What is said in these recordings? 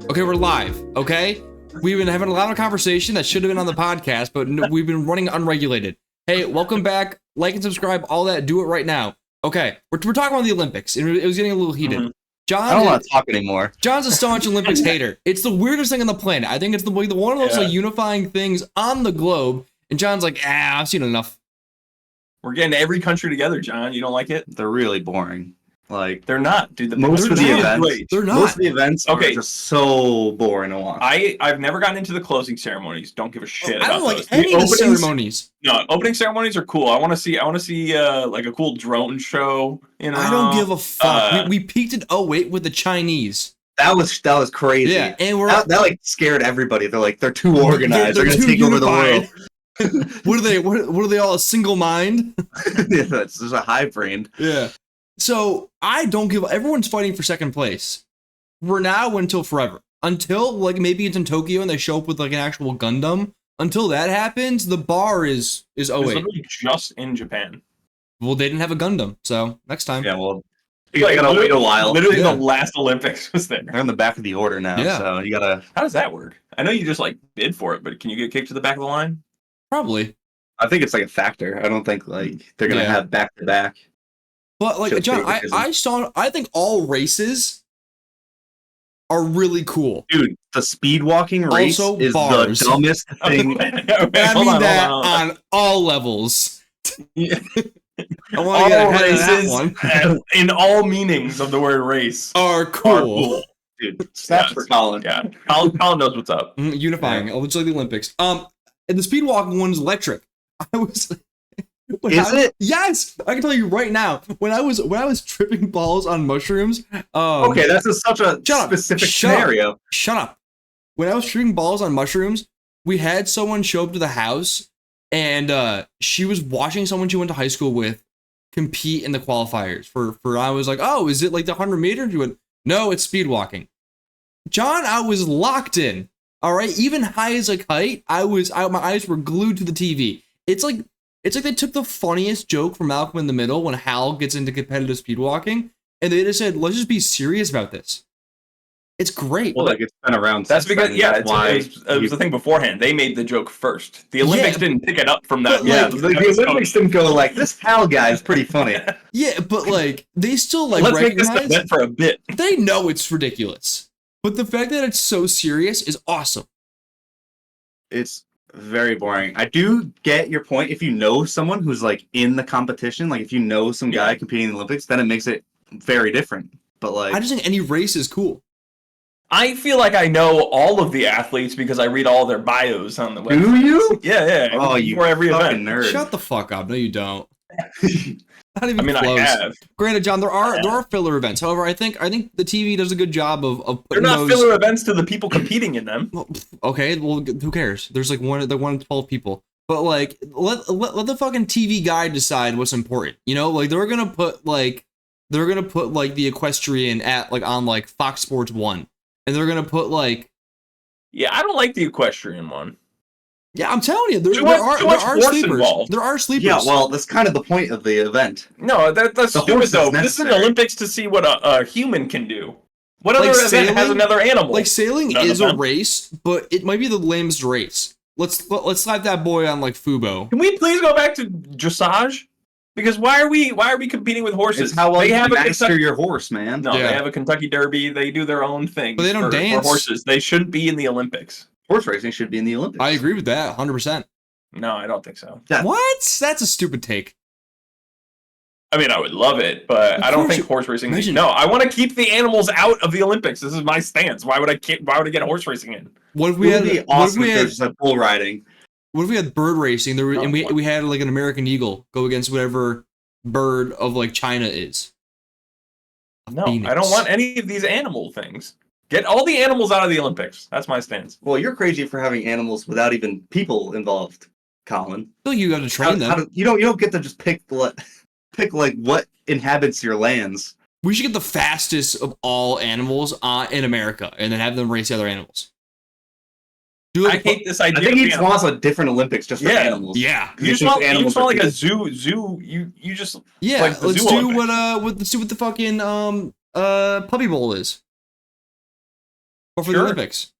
Okay, we're live, okay? We've been having a lot of conversation that should have been on the podcast, but we've been running unregulated. Hey, welcome back. Like and subscribe, all that. Do it right now. Okay, we're talking about the Olympics, and it was getting a little heated. Mm-hmm. John, I don't want to talk anymore. John's a staunch Olympics hater. It's the weirdest thing on the planet. I think it's the one of those like unifying things on the globe, and John's like, I've seen enough. We're getting every country together, John. You don't like it? They're really boring. Like They're not, dude. Most of the events, they're not. Most of the events are just so boring to watch. I've never gotten into the closing ceremonies. Don't give a shit. I don't about like those. any of the ceremonies. No, opening ceremonies are cool. I want to see like a cool drone show. You know, I don't give a fuck. We peaked at 08 with the Chinese. That was crazy. Yeah, and that like scared everybody. They're too organized. They're gonna take over the world. What are they all, a single mind? Yeah, it's just a hive brain. Yeah. So I don't give. Everyone's fighting for second place. For now until forever. Until like maybe it's in Tokyo and they show up with like an actual Gundam. Until that happens, the bar is 08. It's literally just in Japan. Well, they didn't have a Gundam, so next time. Yeah, well, you gotta wait a while. Literally, the last Olympics was there. They're in the back of the order now, so you gotta. How does that work? I know you just like bid for it, but can you get kicked to the back of the line? Probably. I think it's like a factor. I don't think like they're gonna have back to back. But like John, I think all races are really cool. Dude, the speed walking race also is bars. the dumbest thing. I mean that on all levels. Yeah. I want to get ahead of that one. In all meanings of the word race are cool. Dude, snaps for Colin. Yeah, Colin knows what's up. Unifying. Yeah. It's like the Olympics. And the speed walking one is electric. Yes, I can tell you right now. When I was tripping balls on mushrooms. Okay, that's such a specific scenario. Shut up. When I was tripping balls on mushrooms, we had someone show up to the house, and she was watching someone she went to high school with compete in the qualifiers for. I was like, oh, is it like the 100 meter? She went, no, it's speed walking. John, I was locked in. All right, even high as a kite, my eyes were glued to the TV. It's like they took the funniest joke from Malcolm in the Middle when Hal gets into competitive speed walking, and they just said, let's just be serious about this. It's great. Well, like it's been around. That's because it was the thing beforehand. They made the joke first. The Olympics didn't pick it up from that. Yeah, the Olympics didn't go like, this Hal guy is pretty funny. Yeah, but like they still like let's recognize make this event for a bit. They know it's ridiculous, but the fact that it's so serious is awesome. It's very boring. I do get your point. If you know someone who's like in the competition, like if you know some guy competing in the Olympics, then it makes it very different. But like, I just think any race is cool. I feel like I know all of the athletes because I read all their bios on the website. Do you? Yeah. Oh, you every fucking event. nerd. Shut the fuck up. No, you don't. Not even close. I have. Granted, John, there are filler events. However, I think the TV does a good job of putting they're not filler events to the people competing in them. Well, okay, well, who cares? There's like one in 12 people. But like, let the fucking TV guy decide what's important. You know, like they're gonna put like the equestrian at like on like Fox Sports 1, and they're gonna put like. Yeah, I don't like the equestrian one. Yeah, I'm telling you, there are sleepers. Involved. There are sleepers. Yeah, well, that's kind of the point of the event. No, that's stupid though. This is an Olympics to see what a human can do. What other event has another animal? Like sailing is a race, but it might be the lamest race. Let's slap that boy on like Fubo. Can we please go back to dressage? Because why are we competing with horses? It's how well you master your horse, man. No, they have a Kentucky Derby. They do their own thing. But they don't dance. For horses. They shouldn't be in the Olympics. Horse racing should be in the Olympics. I agree with that 100%. No, I don't think so. What? That's a stupid take. I mean, I would love it, but I don't think horse racing. No, I want to keep the animals out of the Olympics. This is my stance. Why would I get horse racing in? What if we had bull riding? What if we had bird racing there, and we had like an American eagle go against whatever bird of like China is? No, I don't want any of these animal things. Get all the animals out of the Olympics. That's my stance. Well, you're crazy for having animals without even people involved, Colin. Well, you got to train them. You don't get to just pick like what inhabits your lands. We should get the fastest of all animals in America, and then have them race the other animals. I hate this idea. I think each wants a different Olympics just for animals. Yeah, you just want like a zoo. You just like let's do what the fucking puppy bowl is. But for the Olympics.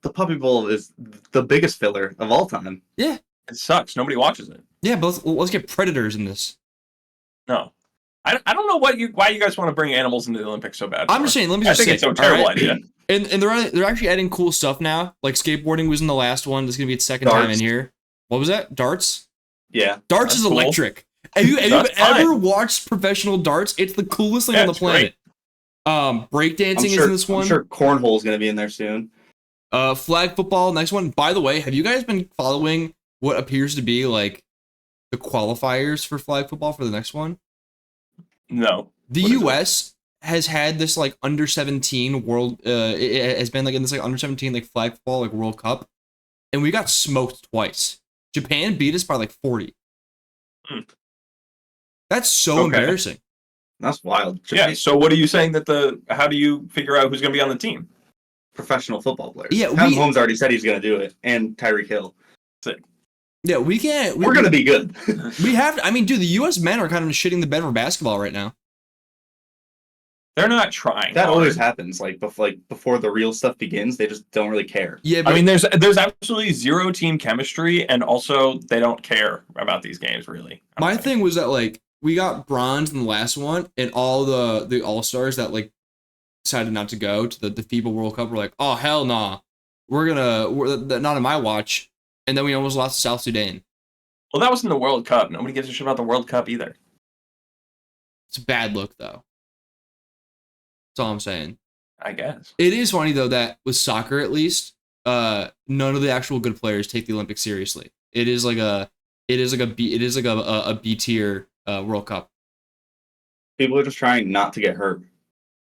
The Puppy Bowl is the biggest filler of all time. Yeah. It sucks. Nobody watches it. Yeah, but let's get predators in this. No. I don't know why you guys want to bring animals into the Olympics so bad. I'm just saying, let me just say, it's a terrible idea. And they're actually adding cool stuff now. Like skateboarding was in the last one. This is gonna be its second time in here. What was that? Darts? Yeah. Darts is electric. Have you ever watched professional darts? It's the coolest thing on the planet. Breakdancing is in this one. I'm sure cornhole is gonna be in there soon. Flag football, next one. By the way, have you guys been following what appears to be like the qualifiers for flag football for the next one? No. The US has had this like under 17 world it has been like in this like under 17 like flag football like World Cup, and we got smoked twice. Japan beat us by like 40. That's so embarrassing. That's wild. Yeah, so what are you saying how do you figure out who's going to be on the team? Professional football players. Yeah, Holmes already said he's going to do it, and Tyreek Hill. Sick. Yeah, we can't. We're going to be good. We have. I mean, dude, the U.S. men are kind of shitting the bed for basketball right now. They're not trying. That always happens. Like before the real stuff begins, they just don't really care. Yeah, but I mean, there's absolutely zero team chemistry, and also they don't care about these games really. My thing was that like we got bronze in the last one, and all the all-stars that like decided not to go to the FIBA World Cup were like, oh hell nah, we're not on my watch. And then we almost lost to South Sudan. Well, that was in the World Cup. Nobody gives a shit about the World Cup either. It's a bad look, though. That's all I'm saying. I guess. It is funny, though, that with soccer, at least, none of the actual good players take the Olympics seriously. It is like a B tier World Cup. People are just trying not to get hurt.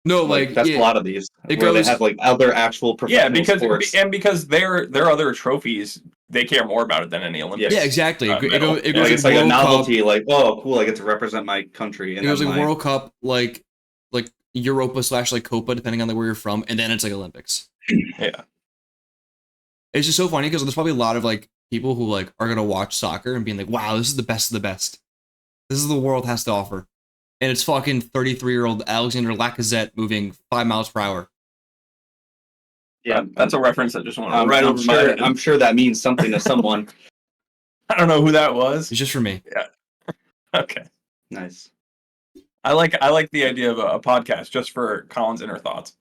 No, like that's a lot of these. They have like other actual professional sports. because their other trophies, they care more about it than any Olympics. Yeah, exactly. It's like a novelty, Cup. Like, oh, cool, I get to represent my country. And it was like World Cup, like Europa / like Copa, depending on like where you're from, and then it's like Olympics. Yeah. It's just so funny because there's probably a lot of like people who like are gonna watch soccer and being like, wow, this is the best of the best. This is the world has to offer. And it's fucking 33-year-old Alexander Lacazette moving 5 miles per hour. Yeah, that's a reference I just want to write over my head. I'm sure that means something to someone. I don't know who that was. It's just for me. Yeah. Okay. Nice. I like the idea of a podcast just for Colin's inner thoughts.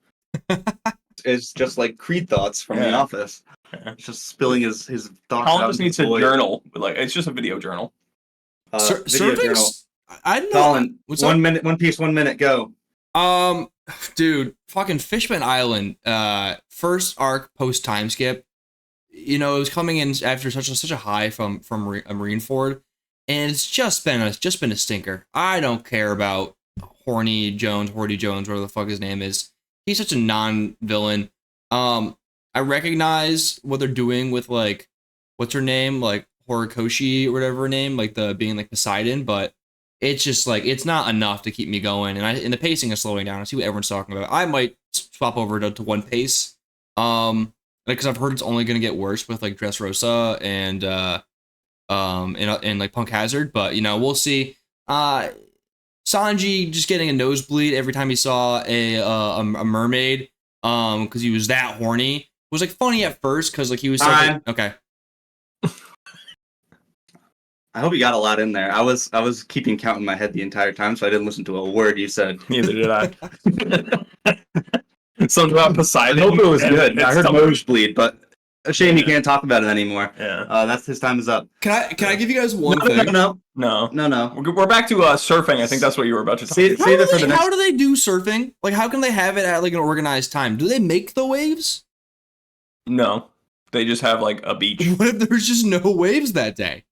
It's just like Creed thoughts from The Office. Yeah. Just spilling his thoughts. Colin just needs a journal. Like it's just a video journal. Video journal. I don't know. Colin, what's 1 minute, 1 piece, 1 minute, go. Dude, fucking Fishman Island, first arc post time skip. You know, it was coming in after such a high from Marineford, and it's just been a stinker. I don't care about Horty Jones, whatever the fuck his name is. He's such a non-villain. I recognize what they're doing with like, what's her name, like Horikoshi or whatever her name, like the being like Poseidon, but. It's just like it's not enough to keep me going, and the pacing is slowing down. I see what everyone's talking about. I might swap over to one pace, because I've heard it's only gonna get worse with like Dressrosa and like Punk Hazard. But you know, we'll see. Sanji just getting a nosebleed every time he saw a mermaid, because he was that horny. It was like funny at first because like he was like, okay. I hope you got a lot in there. I was keeping count in my head the entire time, so I didn't listen to a word you said. Neither did I. Something about Poseidon. I hope it was good. I heard nosebleed, but a shame he can't talk about it anymore. Yeah. That's his time is up. Can I give you guys one thing? No. We're back to surfing. I think that's what you were about to talk about. How do they do surfing? Like, how can they have it at like an organized time? Do they make the waves? No, they just have like a beach. What if there's just no waves that day?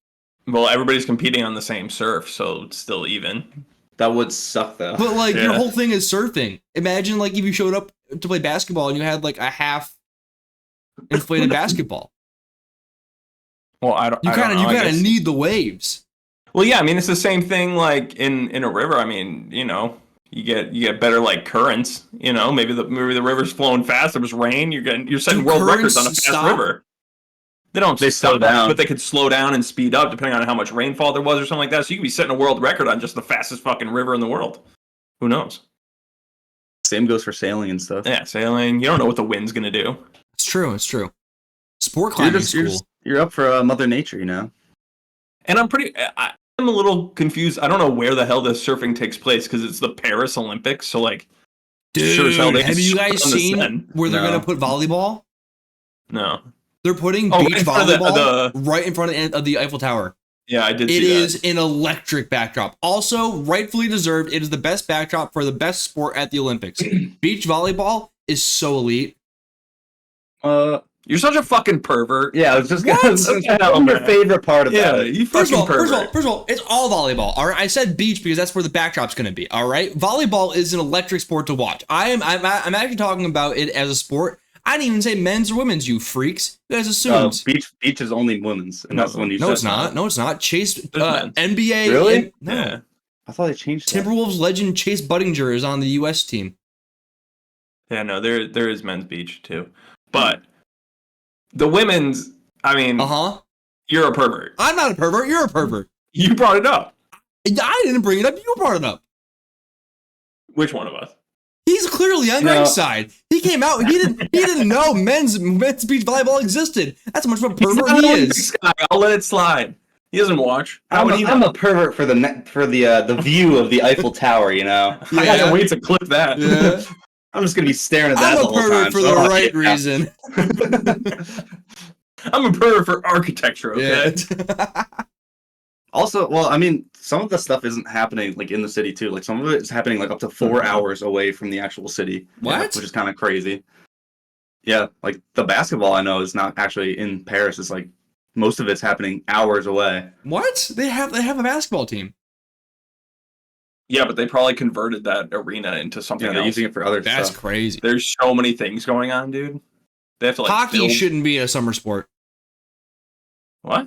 Well, everybody's competing on the same surf, so it's still even. That would suck, though. But, like, your whole thing is surfing. Imagine, like, if you showed up to play basketball and you had, like, a half inflated basketball. Well, you kind of need the waves. Well, yeah, I mean, it's the same thing, like, in a river. I mean, you know, you get better, like, currents. You know, maybe the river's flowing fast. There was rain. You're setting world records on a fast river. They slow down, but they could slow down and speed up depending on how much rainfall there was or something like that. So you could be setting a world record on just the fastest fucking river in the world. Who knows? Same goes for sailing and stuff. Yeah, sailing. You don't know what the wind's gonna do. It's true. It's true. Sport climbing is cool. You're up for Mother Nature, you know. And I'm a little confused. I don't know where the hell this surfing takes place because it's the Paris Olympics. So like, Dude, sure as hell they have you surf guys on the seen Seine. where they're No. gonna put volleyball? No. They're putting Oh, beach right in front of volleyball the- right in front of the Eiffel Tower. Yeah, I did It see is that. an electric backdrop. Also, rightfully deserved. It is the best backdrop for the best sport at the Olympics. Beach volleyball is so elite. You're such a fucking pervert. Yeah, I was just What? gonna say your favorite part of Yeah, that. you First fucking of all, pervert. it's all volleyball. All right, I said beach because that's where the backdrop's going to be. All right, volleyball is an electric sport to watch. I'm actually talking about it as a sport. I didn't even say men's or women's. You freaks, you guys assumed. Beach is only women's, and that's when you. No, said it's not. No, it's not. Chase men's. NBA. Really? No. Yeah. I thought they changed that. Timberwolves legend Chase Budinger is on the U.S. team. Yeah, no, there is men's beach too. But the women's, I mean, you're a pervert. I'm not a pervert. You're a pervert. You brought it up. I didn't bring it up. You brought it up. Which one of us? He's clearly on Greg's side. He came out. He didn't know men's beach volleyball existed. That's how much of a pervert he is. I'll let it slide. He doesn't watch. I'm a pervert for the view of the Eiffel Tower. You know, I can't wait to clip that. Yeah. I'm just gonna be staring at that I'm the a whole pervert time. for the right reason. I'm a pervert for architecture. Okay. Yeah. Also, well, I mean, some of the stuff isn't happening like in the city too. Like some of it is happening like up to 4 hours away from the actual city. What? Which is kind of crazy. Yeah, like the basketball I know is not actually in Paris. It's like most of it's happening hours away. What? They have a basketball team. Yeah, but they probably converted that arena into something Yeah, they're else. using it for other That's stuff. crazy. There's so many things going on, dude. They have to like Hockey build... shouldn't be a summer sport. What?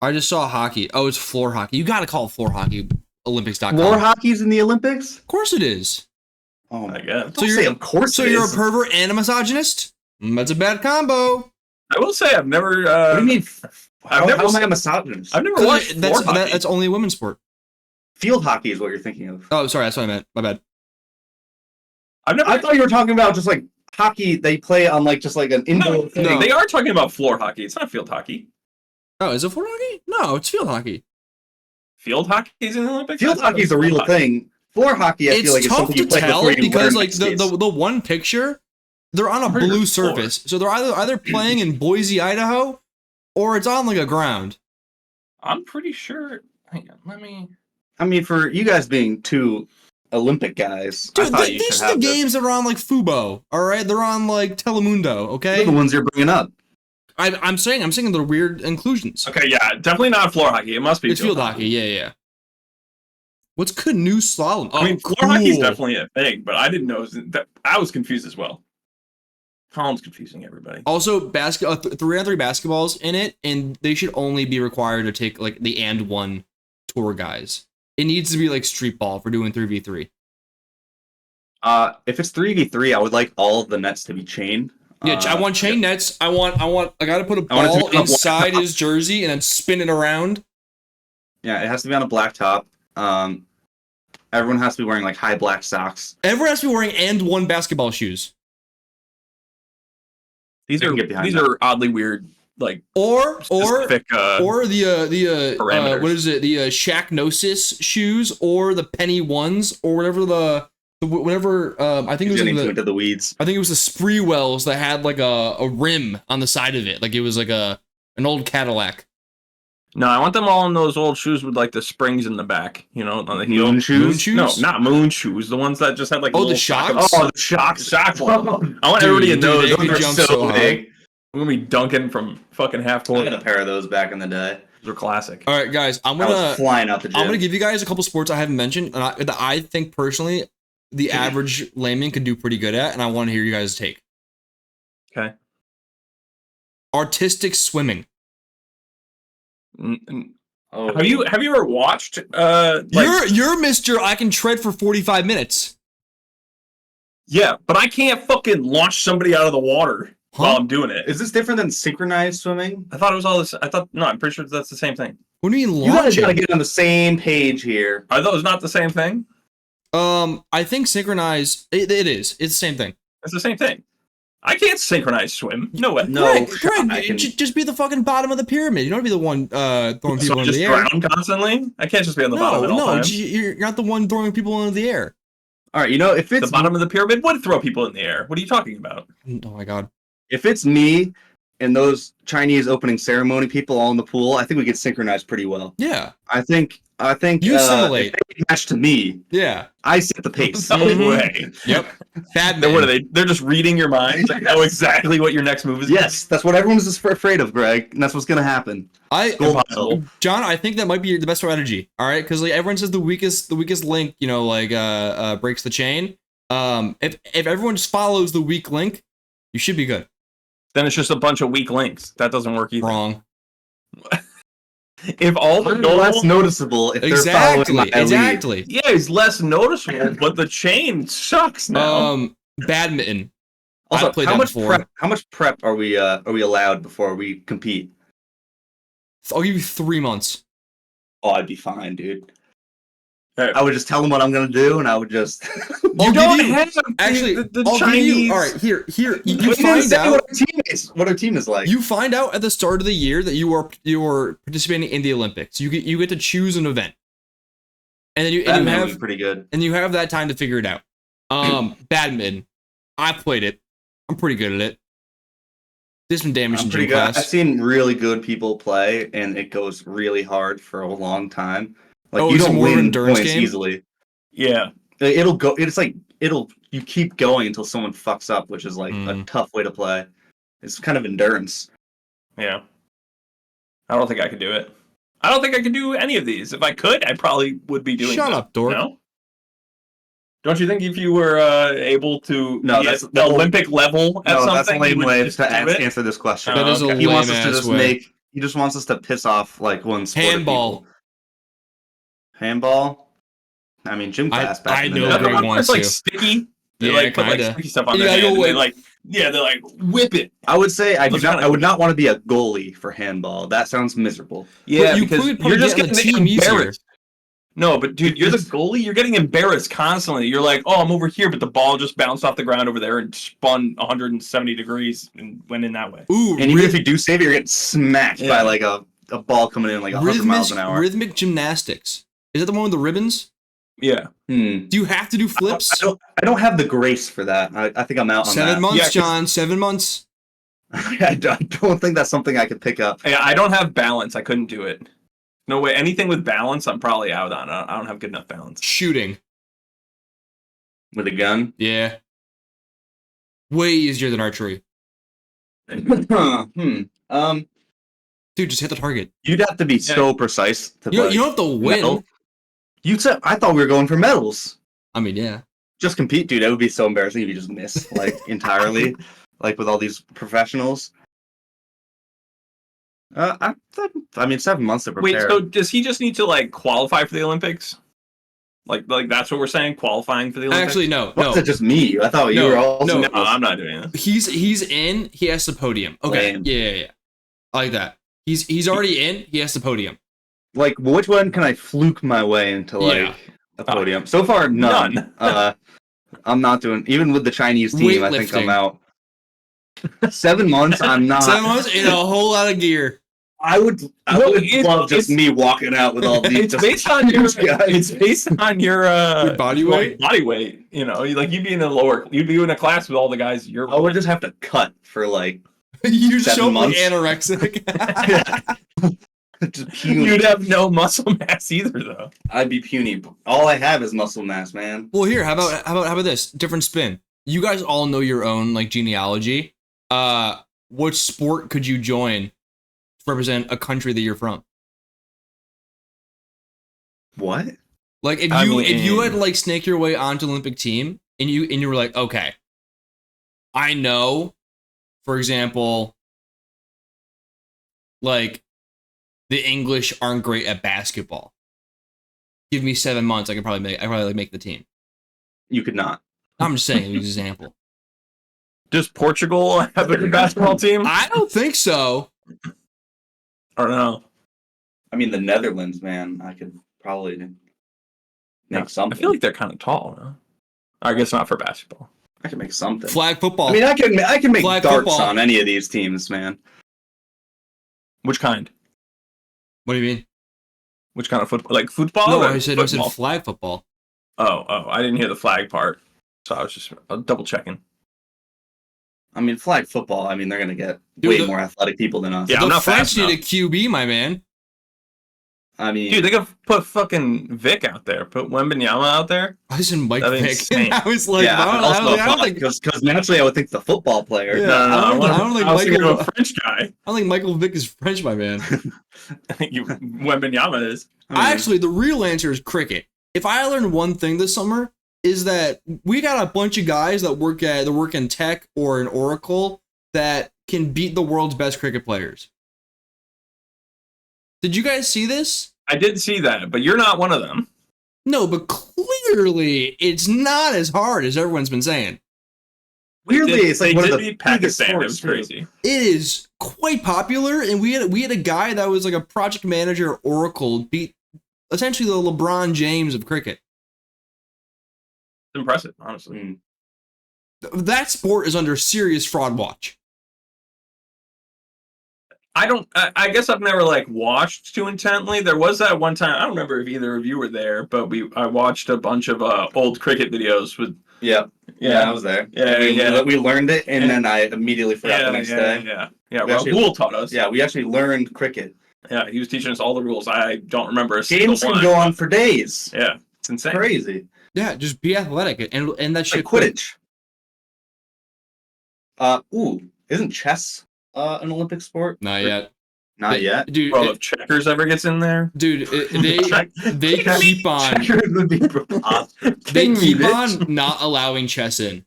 I just saw hockey. Oh, it's floor hockey. You got to call it floor hockey. Olympics.com. Floor hockey's in the Olympics? Of course it is. Oh I guess. So you're of course. So you're a pervert and a misogynist? That's a bad combo. I will say I've never. What do you mean? I've never. How am I a misogynist? I've never watched floor hockey. That's only a women's sport. Field hockey is what you're thinking of. Oh, sorry, that's what I meant. My bad. I thought you were talking about just like hockey they play on like just like an indoor thing. No, they are talking about floor hockey. It's not field hockey. Oh, is it floor hockey? No, it's field hockey. Field hockey is in the Olympics? Field hockey is a real thing. Floor hockey, I feel like, is tough something you to play tell before you because learn like the one picture, they're on a Pretty blue good floor. surface, so they're either playing in Boise, Idaho, or it's on like a ground. I'm pretty sure. Hang on, let me. I mean, for you guys being two Olympic guys, Dude, I thought you these should are the have this. games that are on like Fubo. All right, they're on like Telemundo. Okay, They're the ones you're bringing up. I'm saying they're weird inclusions. Okay, yeah, definitely not floor hockey. It must be. It's field hockey. Yeah. What's canoe slalom? Oh, I mean, floor cool. hockey is definitely a thing, but I didn't know that. I was confused as well. Colin's confusing everybody. Also, 3-on-3 basketballs in it, and they should only be required to take like the and one tour guys. It needs to be like street ball for doing 3v3. If it's 3v3, I would like all of the nets to be chained. Yeah, I want chain nets. I gotta put a I want it to ball be on a inside black his jersey and then spin it around. Yeah, it has to be on a black top. Everyone has to be wearing like high black socks. Everyone has to be wearing and one basketball shoes. These I can get behind that. are oddly weird, like Or specific, the parameters. what is it? The Shacknosis shoes or the Penny ones or whatever whatever I think it was Getting like into the weeds. I think it was the Spreewells that had like a rim on the side of it, like it was like an old Cadillac. No, I want them all in those old shoes with like the springs in the back, you know, on the heel. Moon shoes? Moon shoes? No, not moon shoes. The ones that just had like Oh, little the shocks? Oh, the shocks. Shock one. I want everybody in Dude, those. they Those could are jump so so high. big. We're gonna be dunking from fucking half I court. had a pair of those back in the day. Those are classic. All right, guys, I was flying out the gym. I'm gonna give you guys a couple sports I haven't mentioned, and that I think personally the average layman could do pretty good at, and I want to hear you guys' take. Okay. Artistic swimming. Oh. Have you ever watched? Like, You're Mr. I can tread for 45 minutes. yeah, but I can't fucking launch somebody out of the water while I'm doing it. Is this different than synchronized swimming? I thought it was all this. I'm pretty sure that's the same thing. What do you mean You guys launching? gotta get on the same page here. Are those not the same thing? I think synchronized. It is. It's the same thing. It's the same thing. I can't synchronize swim. No way. No, Greg, just be the fucking bottom of the pyramid. You don't be the one throwing So people I into just the air. drown constantly? I can't just be on the bottom at all times. You're not the one throwing people into the air. All right, if it's The bottom of the pyramid would throw people in the air. What are you talking about? Oh my god. if it's me and those Chinese opening ceremony people all in the pool, I think we could synchronize pretty well. Yeah. I think You assimilate. if they match to me, Yeah. I set the pace. No way. Yep. Then what are they? They're just reading your mind. They know exactly what your next move is. Yes, that's what everyone's afraid of, Greg, and that's what's gonna happen. Impossible. John, I think that might be the best strategy. All right, because like everyone says the weakest link, breaks the chain. If everyone just follows the weak link, you should be good. Then it's just a bunch of weak links. That doesn't work either. Wrong. If all the less noticeable if they're following my lead. Exactly. Yeah, it's less noticeable, but the chain sucks now. Badminton. Also, I played how that much before. how much prep are we allowed before we compete? I'll give you 3 months. Oh, I'd be fine, dude. Hey. I would just tell them what I'm gonna do, and I would just. You don't have Actually, the I'll give Chinese. you. All right, here. You We didn't find say out. what our team is like. You find out at the start of the year that you are participating in the Olympics. You get to choose an event, and then you have pretty good. and you have that time to figure it out. Badminton. I played it. I'm pretty good at it. Did some damage in gym class. I've seen really good people play, and it goes really hard for a long time. Like you it's don't more of an win endurance points game? easily. Yeah. It'll go. It's like you keep going until someone fucks up, which is like a tough way to play. It's kind of endurance. Yeah. I don't think I could do it. I don't think I could do any of these. If I could, I probably would be doing Shut them. up, dork. No? Don't you think if you were able to No, be that's at the Olympic level at something, that's a lame you would way just to do it? answer this question. That is a okay. He wants us to lame-ass just way. He just wants us to piss off like one sport. Handball. Handball. I mean, gym class back I in the know Is that day. the Greg one where wants it's like to. sticky. They Yeah, like put like kinda. sticky stuff on You their gotta go hand. And whip. they're like whip it. I would say I Those would not want to be a goalie for handball. That sounds miserable. Yeah, you because could you're probably just get on the getting team easier. embarrassed. No, but dude, you're the goalie. You're getting embarrassed constantly. You're like, oh, I'm over here, but the ball just bounced off the ground over there and spun 170 degrees and went in that way. Ooh, And even if you do save it, you're getting smacked Yeah. by like a ball coming in like 100 miles an hour. rhythmic gymnastics. Is that the one with the ribbons? Yeah. Do you have to do flips? I don't have the grace for that. I think I'm out on 7 that. months, Yeah, 'cause- John. 7 months. I don't think that's something I could pick up. Yeah, I don't have balance. I couldn't do it. No way. Anything with balance, I'm probably out on. I don't have good enough balance. Shooting. With a gun? Yeah. Way easier than archery. Dude, Dude, just hit the target. you'd have to be so precise to You play. don't have to win. medal. I thought we were going for medals. I mean, yeah. Just compete, dude. That would be so embarrassing if you just miss like entirely, like with all these professionals. I mean, 7 months to prepare. Wait, so does he just need to like qualify for the Olympics? Like that's what we're saying? Qualifying for the Olympics? Or Actually, no. is it just me? I thought you No, were also. no. No, I'm not doing that. He's in. He has the podium. Okay. Lame. Yeah. I like that. He's already in. He has the podium. Like, which one can I fluke my way into like Yeah. a podium? So far, none. I'm not doing. Even with the Chinese team, I think I'm Weightlifting. out. 7 months, I'm not. 7 months in a whole lot of gear. I would love just me walking out with all these. It's based on your. It's based on your body weight? Body weight. You know, like you'd be in a class with all the guys. I would just have to cut for like. You 7 show up like months. anorexic. Just puny. You'd have no muscle mass either, though. I'd be puny. All I have is muscle mass, man. Well, here, how about this? Different spin. You guys all know your own like genealogy. What sport could you join to represent a country that you're from? What? Like if you had like snake your way onto the Olympic team and you were like, okay, I know, for example, like the English aren't great at basketball. Give me 7 months, I could probably make the team. You could not. I'm just saying an example. Does Portugal have a good basketball team? I don't think so. I don't know. I mean, the Netherlands, man. I could probably. make something. I feel like they're kind of tall. No? I guess not for basketball. I can make something. Flag football. I mean, I can make Flag darts football. on any of these teams, man. Which kind? What do you mean? Which kind of football? Like football? No, or I said football? flag football. Oh, I didn't hear the flag part, so I was just double checking. I mean, flag football. I mean, they're gonna get Dude, way more athletic people than us. Yeah, I'm the not French fast need a enough. QB, my man. I mean, Dude, they could put fucking Vic out there. Put Wembanyama out there. I was in Mike That'd be Vick. insane. I was like, yeah. I don't think Because naturally, I would think the football player. Yeah. No. I don't think I was thinking Michael- of a French guy. I don't think Michael Vick is French, my man. I think Wembanyama is. Actually, the real answer is cricket. If I learned one thing this summer, is that we got a bunch of guys that work in tech or in Oracle that can beat the world's best cricket players. Did you guys see this? I did see that, but you're not one of them. No, but clearly it's not as hard as everyone's been saying. weirdly, it's like they one did of the beat Pakistan. It biggest was sports, crazy. It is quite popular, and we had a guy that was like a project manager at Oracle beat essentially the LeBron James of cricket. It's impressive, honestly. That sport is under serious fraud watch. I guess I've never like watched too intently. There was that one time, I don't remember if either of you were there, but I watched a bunch of old cricket videos with. Yeah, I was there. Yeah. We learned it, and then I immediately forgot the next day. Yeah. We actually- Rahul taught us. Yeah, we actually learned cricket. Yeah, he was teaching us all the rules. I don't remember a single Games can one. go on for days. Yeah, it's insane. Crazy. Yeah, just be athletic and that shit. Like Quidditch. Isn't chess an Olympic sport? Not yet. Not yet. Dude. Bro, if checkers ever gets in there, Dude, they keep on Checkers would be they keep on not allowing chess in.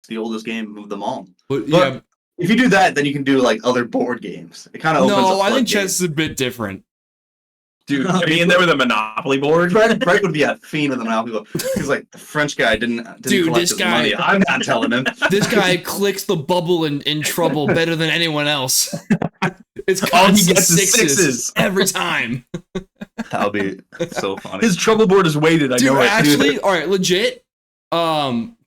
It's the oldest game of them all. But But yeah, if you do that, then you can do like other board games. It kind of opens no, up. I think chess is a bit different. dude, being there with a Monopoly board. Greg would be a fiend of the Monopoly board. Because like the French guy didn't Dude, collect this his guy- money. I'm not telling him. This guy clicks the bubble in trouble better than anyone else. It's All he constant gets is sixes. every time. That'll be so funny. His trouble board is weighted. I Dude, know it. actually, all right, legit.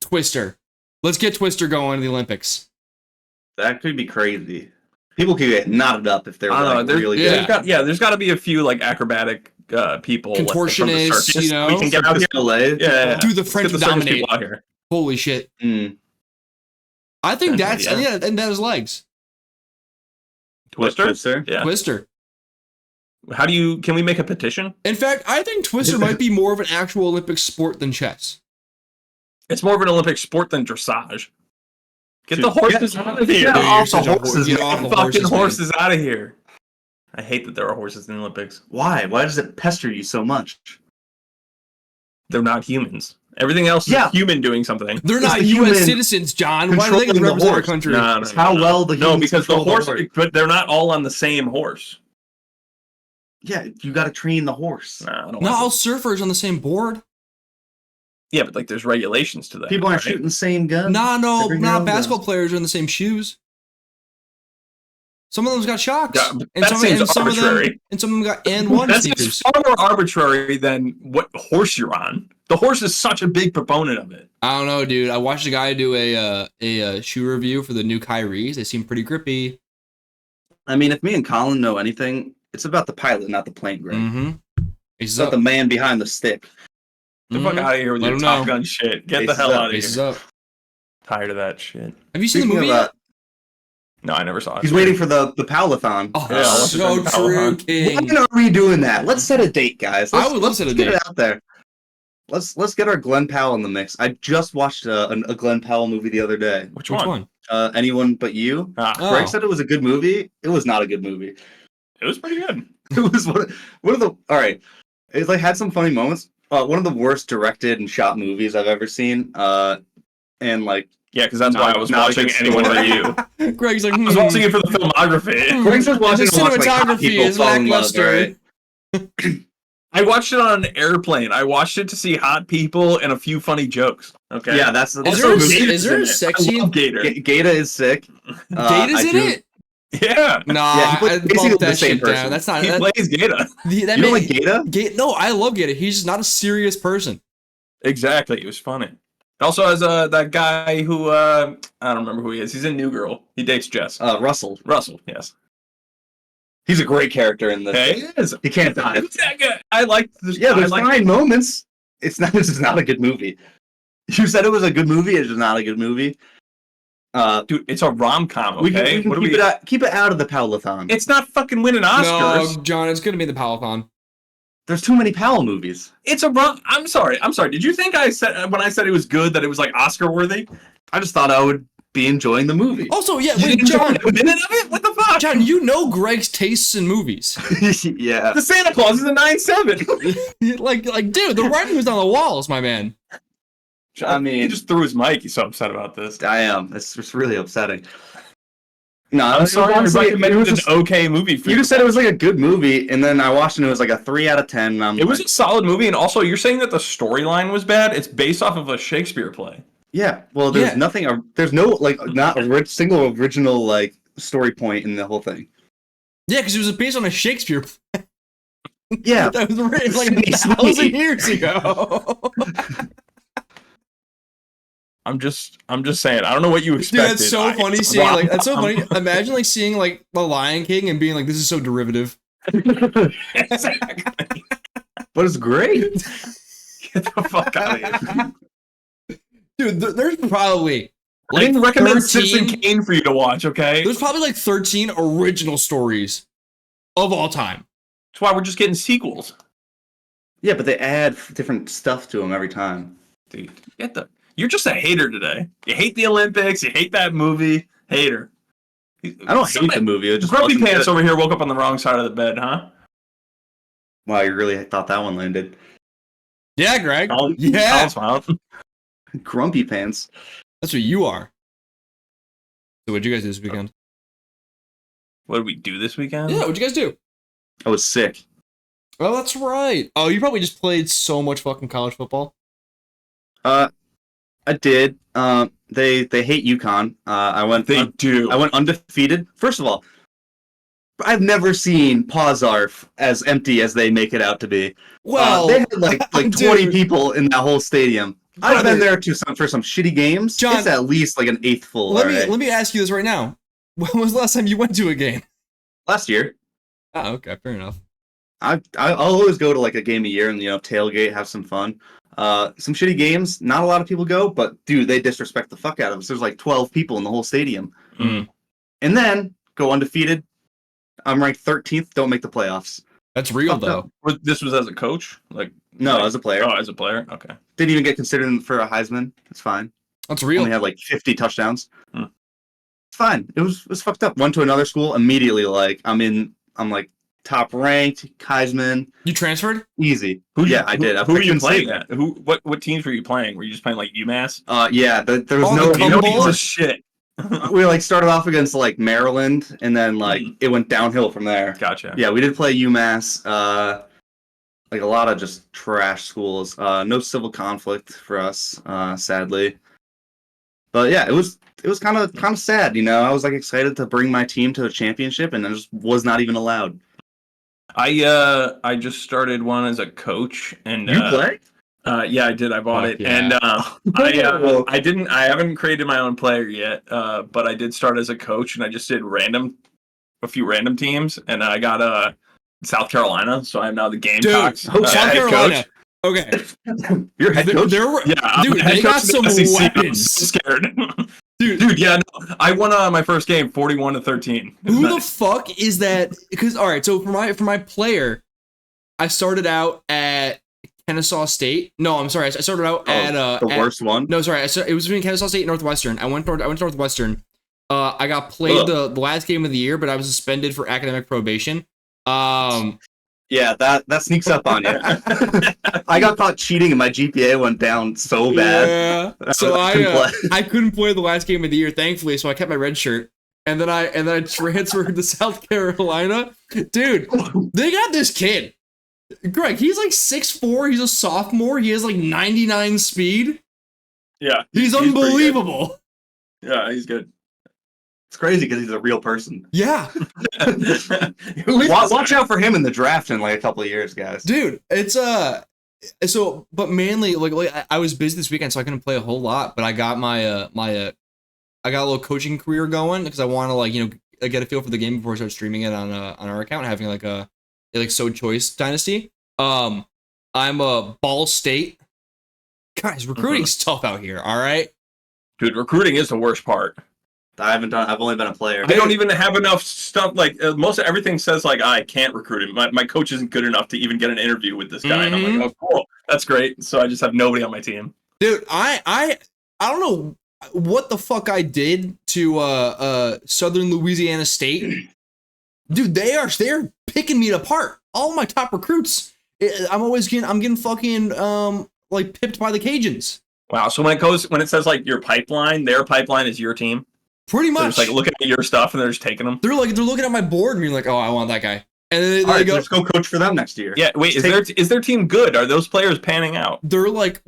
Twister. Let's get Twister going in the Olympics. That could be crazy. People could get knotted up if they're I don't like, know. really yeah. good. There's got to be a few like acrobatic people, like, from the Contortionists, circus. you know? We can get out here. Ballet. Yeah. Dude, the Let's French get the circus dominate. people out here. Holy shit. Mm. I think Yeah. that's, yeah, and that is legs. Twister. Yeah. Twister. Can we make a petition? In fact, I think Twister might be more of an actual Olympic sport than chess. It's more of an Olympic sport than dressage. Get Dude, the horses out of here. Get Dude, off you're such the a horses. get off the Fucking man. horses out of here. I hate that there are horses in the Olympics. Why? Why does it pester you so much? They're not humans. Everything else is Yeah. human doing something. They're It's not the U.S. human citizens, John. Why do they get to controlling the represent our horse. country? No, It's how well the no, humans because the control horse, but they're not all on the same horse. Yeah, you got to train the horse. Nah, I don't Not all want surfers on the same board. Yeah, but like there's regulations to that. People aren't right? shooting the same gun. No, Every not girl basketball does. players are in the same shoes. Some of them's got shocks, Yeah, and that some seems of them arbitrary. got and one That seems sneakers. far more arbitrary than what horse you're on. The horse is such a big proponent of it. I don't know, dude. I watched a guy do a shoe review for the new Kyries. They seem pretty grippy. I mean, if me and Colin know anything, it's about the pilot, not the plane, Greg. Mm-hmm. It's about the man behind the stick. Get the fuck out of here with Let your 'em Top know. Gun shit. Get the Faces hell up, out of Faces here. up. Tired of that shit. Have you seen the Speaking movie of, yet? No, I never saw it. he's waiting for the Powlathon. Oh, yeah, I'll watch it so in Power true, Hunt. King. When are we doing that? Let's set a date, guys. I would love to set a Get date. it out there. Let's get our Glenn Powell in the mix. I just watched a Glenn Powell movie the other day. Which Which one? one? Anyone But You. Ah, Oh. Greg said it was a good movie. It was not a good movie. it was pretty good. It was one of the. All right, it's like had some funny moments. One of the worst directed and shot movies I've ever seen. And like Yeah, because that's why I was Not a watching good Anyone But story. You. Greg's like, I was watching it for the filmography. Greg's just watching the to watch, like, hot cinematography people is fall in love, lackluster. right? I watched it on an airplane. I watched it to see hot people and a few funny jokes. Okay. Yeah, that's Is there a Gator's is there in a it. sex I scene? love Gator. Gata is sick. Gate is I in do- it. Yeah. Nah, Yeah, he plays I basically bumped the that same shit down. person. That's not. He That, plays Gata. that You don't like Gata? No, I love Gata. He's just not a serious person. Exactly. It was funny. It also has that guy who I don't remember who he is. He's in New Girl. He dates Jess. Russell. Russell. Yes. He's a great character in this. Yeah, he is. He can't die. Who's that guy? I like this. Yeah, there's I like fine moments. It's not. This is not a good movie. You said it was a good movie. It's just not a good movie. Dude, it's a rom-com, okay? We can What do keep it out of the Powell-a-thon. It's not fucking winning Oscars. No, John, it's gonna be the Powell-a-thon. There's too many Powell movies. It's a rom. I'm sorry. Did you think I said when I said it was good that it was like Oscar worthy? I just thought I would be enjoying the movie. Also, yeah, You wait, didn't John. enjoy the minute of it? What the fuck? John, you know Greg's tastes in movies. Yeah. The Santa Claus is a 9/7. like, dude, the writing was on the walls, my man. I mean, He just threw his mic. He's so upset about this. I am. It's just really upsetting. No, I'm sorry. honestly, I recommended it was an just, okay movie for you just said it was like a good movie, and then I watched it and it was like a 3 out of 10. And It was a solid movie, and also you're saying that the storyline was bad. It's based off of a Shakespeare play. yeah. Well, there's Yeah. nothing. There's no like not a single original like story point in the whole thing. Yeah, because it was based on a Shakespeare. Yeah. That was written like Sneaky, 1,000 sneaky. years ago. I'm just saying. I don't know what you Dude, expected. that's so funny It's seeing like that's so rom-com. funny. Imagine like seeing like The Lion King and being like, this is so derivative. Exactly. But it's great. Get the fuck out of here. Dude, there's probably I didn't recommend 13 Citizen Kane for you to watch, okay? There's probably like 13 original stories of all time. That's why we're just getting sequels. Yeah, but they add different stuff to them every time. Dude, you're just a hater today. You hate the Olympics. You hate that movie. Hater. I don't hate the movie. It just Grumpy wasn't Pants good. over here woke up on the wrong side of the bed, huh? Wow, you really thought that one landed. Yeah, Greg. Colin Yeah, smiled. Grumpy Pants. that's what you are. So what'd you guys do this weekend? What did we do this weekend? Yeah, what'd you guys do? I was sick. Oh, that's right. Oh, you probably just played so much fucking college football. I did. They hate UConn. I went undefeated. First of all, I've never seen Pazarf as empty as they make it out to be. Well, they had like 20 dude. people in that whole stadium. I've been there for some shitty games. John, it's at least like an eighth full. Let alright. me ask you this right now. When was the last time you went to a game? Last year. Oh, okay, fair enough. I'll always go to like a game a year and tailgate, have some fun. Some shitty games, not a lot of people go, but dude, they disrespect the fuck out of us. There's like 12 people in the whole stadium. Mm. And then go undefeated. I'm ranked 13th, don't make the playoffs. That's real Fucked though. up. This was as a coach? No, as a player. Oh, as a player? Okay. Didn't even get considered for a Heisman. It's fine. That's real. Only had like 50 touchdowns. Hmm. It's fine. It was fucked up. Went to another school immediately. Like I'm like top ranked Heisman. You transferred? Easy. I did. Who were you couldn't say playing at? What teams were you playing? Were you just playing like UMass? Yeah. There was Oh, no. the You know Humboldt? piece of shit. We like started off against like Maryland, and then like it went downhill from there. Gotcha. Yeah, we did play UMass. Like a lot of just trash schools. No civil conflict for us, sadly. But yeah, it was kind of sad, I was like excited to bring my team to a championship, and I just was not even allowed. I just started one as a coach, and You play? Yeah, I did. I bought Fuck it, yeah. and I haven't created my own player yet, but I did start as a coach, and I just did a few random teams, and I got South Carolina, so I'm now the Gamecocks. Dude, South head Carolina. coach. Okay. You're head coach. There were, Yeah, I'm dude, the head they coach got of the some SEC. I'm weapons. scared, Dude, Yeah, no, I won my first game, 41-13. who the fuck is that? Because all right, so for my player, I started out at Kennesaw State. No, I'm sorry. I started out at the worst one. No, sorry. It was between Kennesaw State and Northwestern. I went to Northwestern. I got played the last game of the year, but I was suspended for academic probation. Yeah, that sneaks up on you. I got caught cheating, and my GPA went down so bad. Yeah. So couldn't play. I couldn't play the last game of the year, thankfully. So I kept my red shirt, and then I transferred to South Carolina. Dude, they got this kid, Greg. He's like 6'4". He's a sophomore. He has like 99 speed. Yeah, He's pretty good. unbelievable. Yeah, he's good. It's crazy because he's a real person. Yeah, Watch out for him in the draft in like a couple of years, guys. dude, it's so, but mainly like I was busy this weekend, so I couldn't play a whole lot. But I got my I got a little coaching career going because I want to like get a feel for the game before I start streaming it on our account, having like a like So Choice Dynasty. I'm a Ball State. Guys, recruiting's tough out here. All right, Dude, recruiting is the worst part. I've only been a player. I don't even have enough stuff. Like most of everything says, like I can't recruit him. My coach isn't good enough to even get an interview with this guy. And I'm like, oh, cool, that's great. So I just have nobody on my team. dude. I don't know what the fuck I did to Southern Louisiana State. Dude, they're picking me apart. All my top recruits. I'm getting fucking like pipped by the Cajuns. Wow. So when it says like your pipeline, their pipeline is your team. Pretty much. They're just like looking at your stuff and they're just taking them. They're looking at my board and being like, oh, I want that guy. And then All they right, go, let's go coach for them next year. Yeah. Wait, is their team good? Are those players panning out? they're like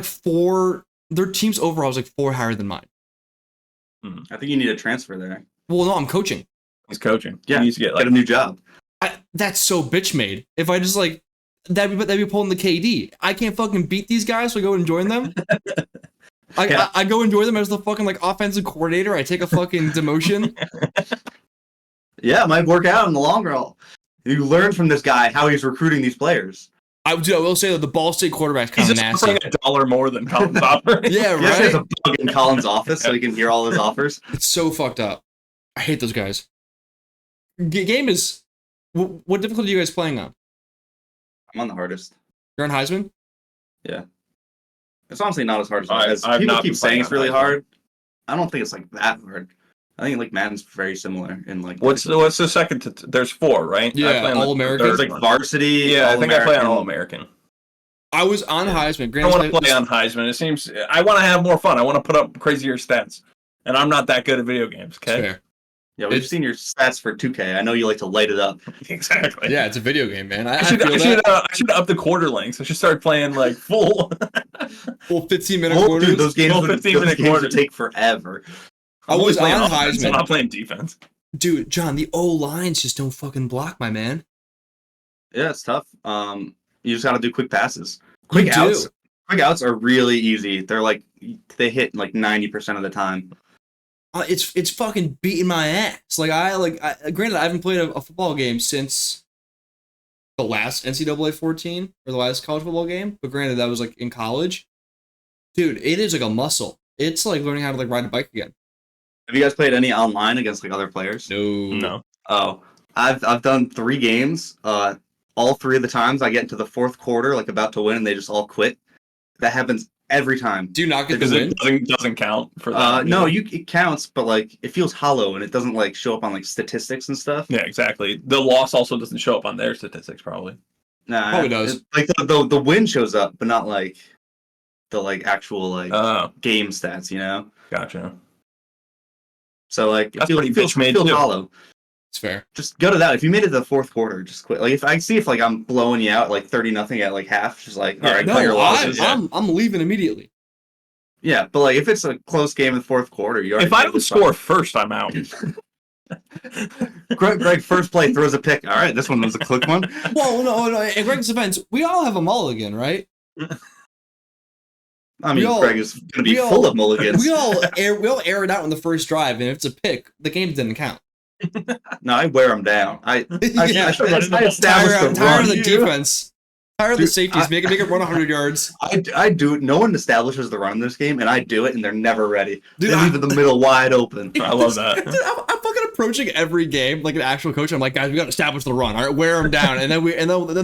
four. Their team's overall is like 4 higher than mine. I think you need a transfer there. Well, no, I'm coaching. He's coaching. Yeah, He needs to get like a new job. That's so bitch made. If I just like that'd be pulling the KD. I can't fucking beat these guys, so I go and join them. I go and join them as the fucking like offensive coordinator. I take a fucking demotion. Yeah, it might work out in the long run. You learn from this guy how he's recruiting these players. I will say that the Ball State quarterback's kind he's of just nasty. offering $1 more than Colin's offering. Yeah, He actually has right. a bug in Colin's office so he can hear all his offers. It's so fucked up. I hate those guys. Game is. What difficulty are you guys playing on? I'm on the hardest. You're on Heisman? Yeah. It's honestly not as hard as I've people not keep been saying playing it's on really Heisman. hard. I don't think it's like that hard. I think like Madden's very similar in like What's the second? There's 4, right? Yeah, I play on the All-American. third there's like one. varsity. Yeah, I think I play on All-American. All-American. I was on Heisman. I don't want to play on Heisman. It seems I want to have more fun. I want to put up crazier stats, and I'm not that good at video games. Okay, Fair. Yeah, we've seen your stats for 2K. I know you like to light it up. exactly. Yeah, it's a video game, man. I should up the quarter lengths. I should start playing like full 15-minute Oh, quarters. dude, those games Well, would 15-minute quarters. take forever. I was on offense. I'm Heisman. not playing defense. Dude, John, the O-lines just don't fucking block, my man. Yeah, it's tough. You just got to do quick passes. Quick outs. Quick outs are really easy. They're like they hit like 90% of the time. It's fucking beating my ass. Like granted, I haven't played a football game since the last NCAA 14 or the last college football game. But granted, that was like in college. Dude, it is like a muscle. It's like learning how to like ride a bike again. Have you guys played any online against like other players? No. Oh, I've done 3 games. All 3 of the times I get into the 4th quarter, like about to win, and they just all quit. That happens every time. Do you not get the Because win? it doesn't count for that. No, it counts, but like it feels hollow and it doesn't like show up on like statistics and stuff. Yeah, exactly. The loss also doesn't show up on their statistics, probably. Nah, Probably does. Like the win shows up, but not like the like actual like Oh, game stats, you know. gotcha. So like That's pretty it feels bitch made, too. hollow. It's fair. Just go to that. If you made it to the 4th quarter, just quit. Like if I see if like I'm blowing you out like 30-0 at like half, just like all right, cut your No, losses. I'm leaving immediately. Yeah, but like if it's a close game in the 4th quarter, you already If I know don't it's score first, I'm out. Greg first play throws a pick. All right, this one was a quick one. Well, no. In Greg's defense, we all have a mulligan, right? I mean, all- Greg is going to be we all- full of mulligans. We all air it out in the first drive, and if it's a pick, the game didn't count. No, I wear them down. I Yeah. established Tired the of run. the defense. Tired of the Dude, safeties. Make it run 100 yards. I do it. No one establishes the run in this game, and I do it, and they're never ready. Dude, They leave it the middle wide open. I love that. Dude, I'm fucking approaching every game like an actual coach. I'm like, guys, we got to establish the run. All right, wear them down, and then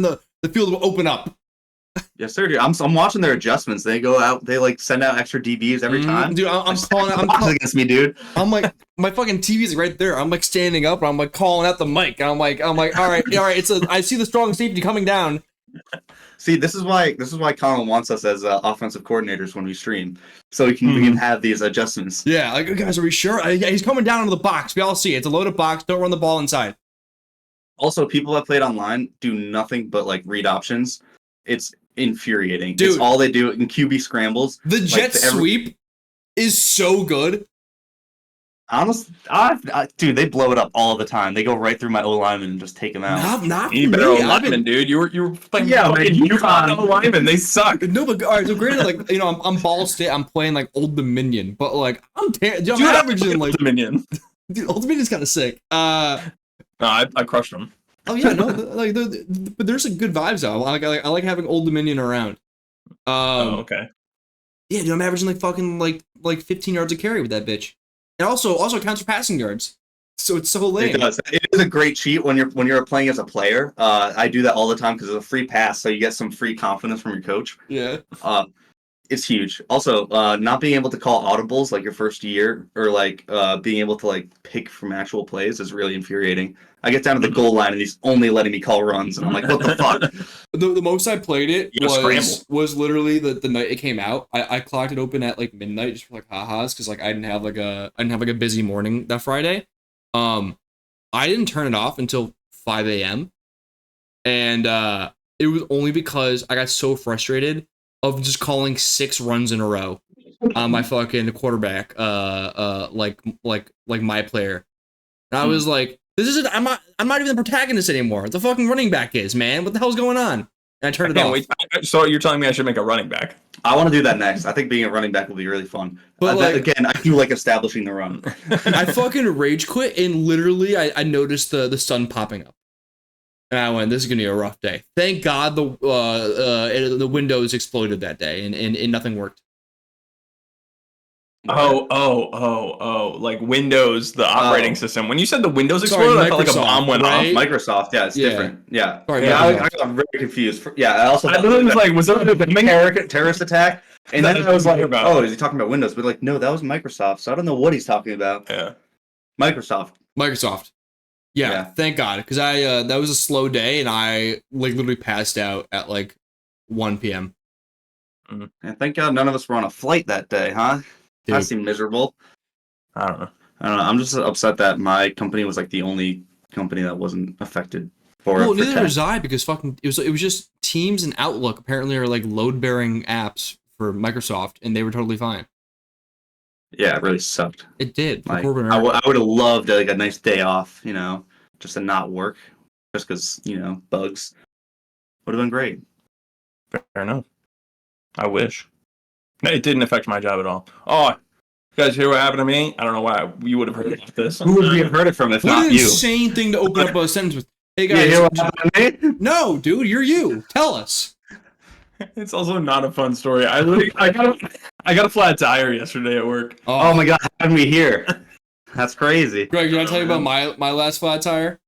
the field will open up. Yes, sir. Dude. I'm watching their adjustments. They go out. They like send out extra DBs every time. Dude, I'm calling. Against me, dude. I'm like, my fucking TV's right there. I'm like standing up, and I'm like calling out the mic. And I'm like, all right. I see the strong safety coming down. See, this is why Colin wants us as offensive coordinators when we stream, so we can have these adjustments. Yeah, like, guys, are we sure? Yeah, he's coming down into the box. We all see it. It's a loaded box. Don't run the ball inside. Also, people that played online do nothing but like read options. It's infuriating. Dude. It's all they do in QB scrambles. The jet every- sweep is so good. Dude, they blow it up all the time. They go right through my O lineman and just take him out. Not for You me. better I've been lineman, dude. You were playing Yeah, fucking man, UConn lineman. They suck. no, but all right. So granted, like I'm Ball State. I'm playing like Old Dominion, but like I'm Dude, averaging like Dominion. dude, Old Dominion's kind of sick. No, I crushed them. Oh yeah, no, like but there's some good vibes though. I like having Old Dominion around. Okay. Yeah, dude, I'm averaging like fucking like 15 yards a carry with that bitch. And also counts for passing yards. So it's so lame. It does. It is a great cheat when you're playing as a player. I do that all the time because it's a free pass, so you get some free confidence from your coach. Yeah. It's huge. Also, not being able to call audibles like your first year, or like being able to like pick from actual plays is really infuriating. I get down to the goal line and he's only letting me call runs, and I'm like, what the fuck? The most I played it You gotta was literally the night it came out. I clocked it open at like midnight just for like ha-has because like I didn't have like a busy morning that Friday. I didn't turn it off until 5 a.m. And it was only because I got so frustrated of just calling 6 runs in a row on my fucking quarterback, like my player. And I was like, this isn't. I'm not even the protagonist anymore. The fucking running back is, man. What the hell's going on? And I turned it off. Wait. So you're telling me I should make a running back? I want to do that next. I think being a running back will be really fun. But like, again, I do like establishing the run. I fucking rage quit, and literally I noticed the sun popping up. And I went, this is gonna be a rough day. Thank God the Windows exploded that day, and nothing worked. Oh, like Windows, the operating system. When you said the Windows Sorry, exploded, I felt like a Microsoft, bomb went right? off. Microsoft, yeah, it's different. Yeah. Sorry, I got very confused. I also I literally was like, was that a terrorist attack? And then That's I was what like, I'm talking about. oh, is he talking about Windows? But like, no, that was Microsoft. So I don't know what he's talking about. Yeah. Microsoft. Yeah, Yeah. thank God, because I that was a slow day, and I like literally passed out at like 1 p.m. And thank God none of us were on a flight that day, huh? Dude. That seemed miserable. I don't know. I'm just upset that my company was like the only company that wasn't affected Well, for neither tech. was I, because fucking it was just Teams and Outlook apparently are like load bearing apps for Microsoft, and they were totally fine. Yeah, it really sucked. It did. For Like, corporate I America. would have loved like a nice day off, just to not work, just because bugs would have been great. Fair enough. I wish. No, it didn't affect my job at all. Oh, you guys hear what happened to me? I don't know why you would have heard about this. Who would we have heard it from if What not an you? insane thing to open up a sentence with. Hey You guys, hear what happened to me? no, dude, you're you. Tell us. It's also not a fun story. I got a flat tire yesterday at work. Oh my God, how did we hear? That's crazy. Greg, you want to tell you about my last flat tire?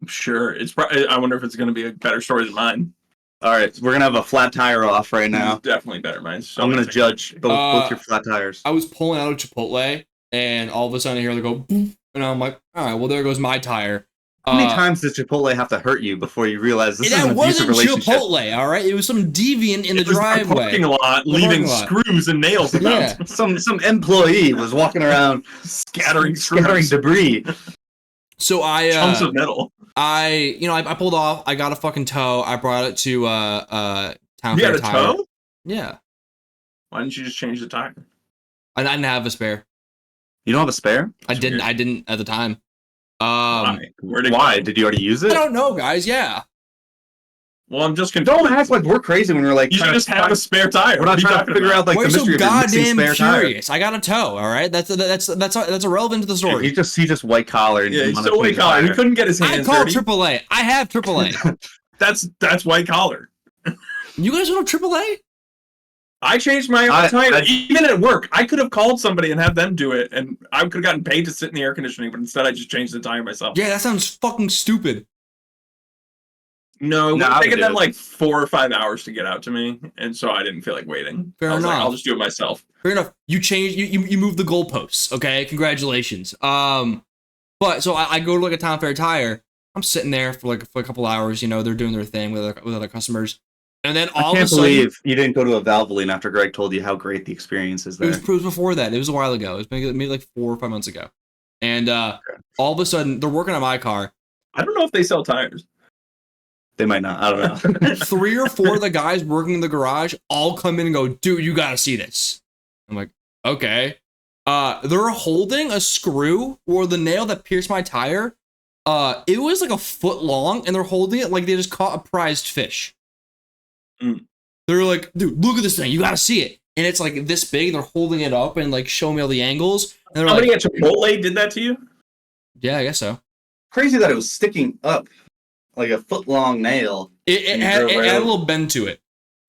Sure. It's probably. I wonder if it's going to be a better story than mine. All right, we're gonna have a flat tire off right now. It's definitely better. Mine's so I'm gonna insane. judge both your flat tires. I was pulling out of Chipotle, and all of a sudden I hear they go, boom, and I'm like, all right, well there goes my tire. How many times does Chipotle have to hurt you before you realize this is an That abusive wasn't relationship? Chipotle, all right? It was some deviant in the It was driveway. parking lot, leaving screws and nails about. Yeah. Some employee was walking around Scattering debris. So chunks of metal. I pulled off. I got a fucking tow. I brought it to Town You Fair had a Tire. tow? Yeah, Why didn't you just change the tire? I didn't have a spare. You don't have a spare? I didn't at the time. Why? Why? Did you already use I it? don't know, guys. Yeah. Well, I'm just confused. Don't act like we're crazy when we're like. You should just have a spare tire. We're not trying to figure out like Why the are you so mystery of your missing goddamn spare curious? I got a tow. All right, that's irrelevant to the tire. story. He just white collar. Yeah, he's so white collar. He couldn't get his I hands called dirty. AAA. I have AAA. That's white collar. You guys don't have AAA? I changed my own tire. Even at work, I could have called somebody and have them do it, and I could have gotten paid to sit in the air conditioning, but instead I just changed the tire myself. Yeah, that sounds fucking stupid. No, it would I have would taken do them it. like 4 or 5 hours to get out to me, and so I didn't feel like waiting. Fair I was like, enough. I'll just do it myself. Fair enough. You changed. You moved the goalposts. Okay, congratulations. But so I go to like a Town Fair Tire. I'm sitting there for a couple hours. They're doing their thing with other customers, and then all I of a can't sudden, believe you didn't go to a Valvoline after Greg told you how great the experience is it there. was before that. It was a while ago. It was maybe like 4 or 5 months ago, and all of a sudden they're working on my car. I don't know if they sell tires. They might not. I don't know. 3 or 4 of the guys working in the garage all come in and go, dude, you gotta see this. I'm like, okay. They're holding a screw or the nail that pierced my tire. It was like a foot long, and they're holding it like they just caught a prized fish. They're like, dude, look at this thing. You gotta see it. And it's like this big. They're holding it up and like showing me all the angles. And they're Somebody like, at Chipotle did that to you? yeah, I guess so. Crazy that it was sticking up like a foot-long nail. It had a little bend to it.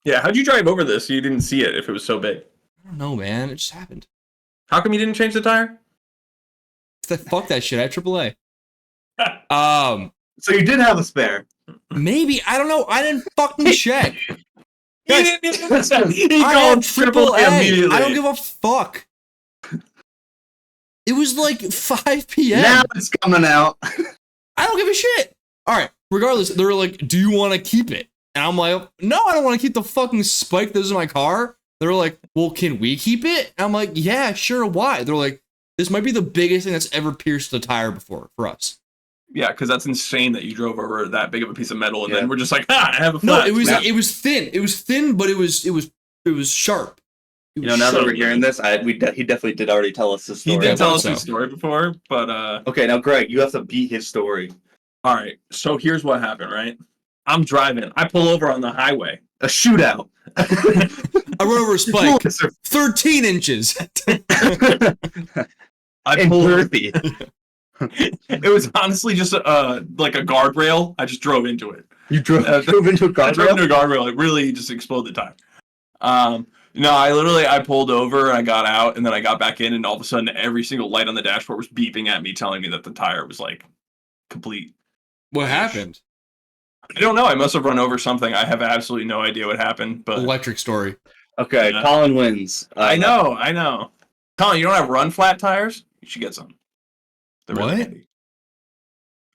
Yeah, how'd you drive over this so you didn't see it if it was so big? I don't know, man. It just happened. How come you didn't change the tire? Fuck that shit. I have AAA. So you did have a spare. Maybe. I don't know. I didn't fucking check. He didn't even say. He I called had AAA. immediately. I don't give a fuck. It was like 5 p.m. Now it's coming out. I don't give a shit. All right. Regardless, they were like, do you want to keep it? And I'm like, no, I don't want to keep the fucking spike that's in my car. They were like, well, can we keep it? And I'm like, yeah, sure. Why? They're like, this might be the biggest thing that's ever pierced the tire before for us. Yeah, because that's insane that you drove over that big of a piece of metal, and then we're just like, I have a flat. No, it was thin. It was thin, but it was sharp. Now that we're hearing this, he definitely did already tell us the story. He did tell us his story before, but okay, now Greg, you have to beat his story. All right, so here's what happened, right? I'm driving. I pull over on the highway. A shootout. I run over a spike. 13 inches. I pull over. It was honestly just like a guardrail. I just drove into it. You drove into a guardrail? I drove into a guardrail. It really just exploded the tire. No, I pulled over, I got out, and then I got back in, and all of a sudden every single light on the dashboard was beeping at me, telling me that the tire was like complete. What happened? I don't know. I must have run over something. I have absolutely no idea what happened. But electric story. Okay, Colin wins. I know. Colin, you don't have run flat tires? You should get some. They're really handy.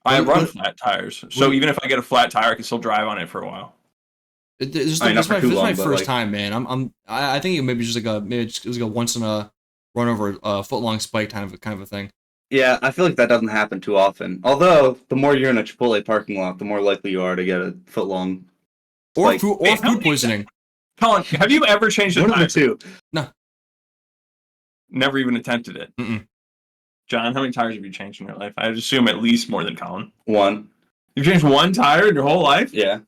I run flat tires, so even if I get a flat tire, I can still drive on it for a while. This is my first time, man. I think it maybe just it was like a once in a run over a foot long spike kind of a thing. Yeah, I feel like that doesn't happen too often. Although the more you're in a Chipotle parking lot, the more likely you are to get a foot long or food poisoning. Colin, have you ever changed a tire? One of the two. No. Never even attempted it. Mm-mm. John, how many tires have you changed in your life? I'd assume at least more than Colin. One. You've changed one tire in your whole life? Yeah.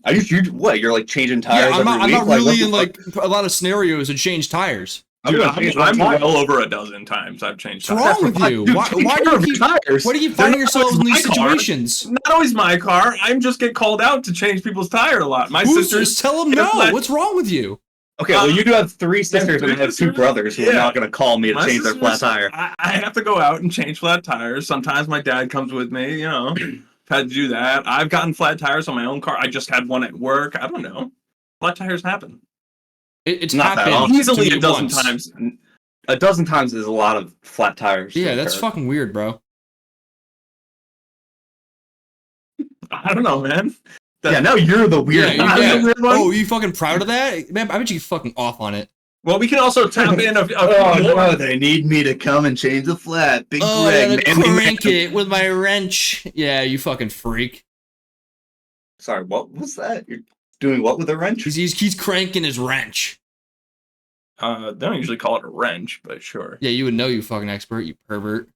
You're like changing tires? Yeah, I'm not week? really in like a lot of scenarios to change tires. Dude, I'm well over a dozen times I've changed tires. What's wrong with you? Dude, why do you keep finding yourselves in these situations? Not always my car. I just get called out to change people's tire a lot. My sisters tell them no. What's wrong with you? Okay, well, you do have 3 sisters and I have 2 brothers who are not going to call me to change their flat tire. I have to go out and change flat tires. Sometimes my dad comes with me, had to do that. I've gotten flat tires on my own car. I just had one at work. I don't know. Flat tires happen. It's not happened easily a dozen times. A dozen times is a lot of flat tires. Yeah, that's fucking weird, bro. I don't know, man. Now you're the weird one. Yeah. Oh, are you fucking proud of that? Man, I bet you fucking off on it. Well, we can also tap in no, they need me to come and change the flat. Big Greg, I gotta crank it with my wrench. Yeah, you fucking freak. Sorry, what was that? You're doing what with a wrench? He's cranking his wrench. They don't usually call it a wrench, but sure. Yeah, you would know, you fucking expert, you pervert.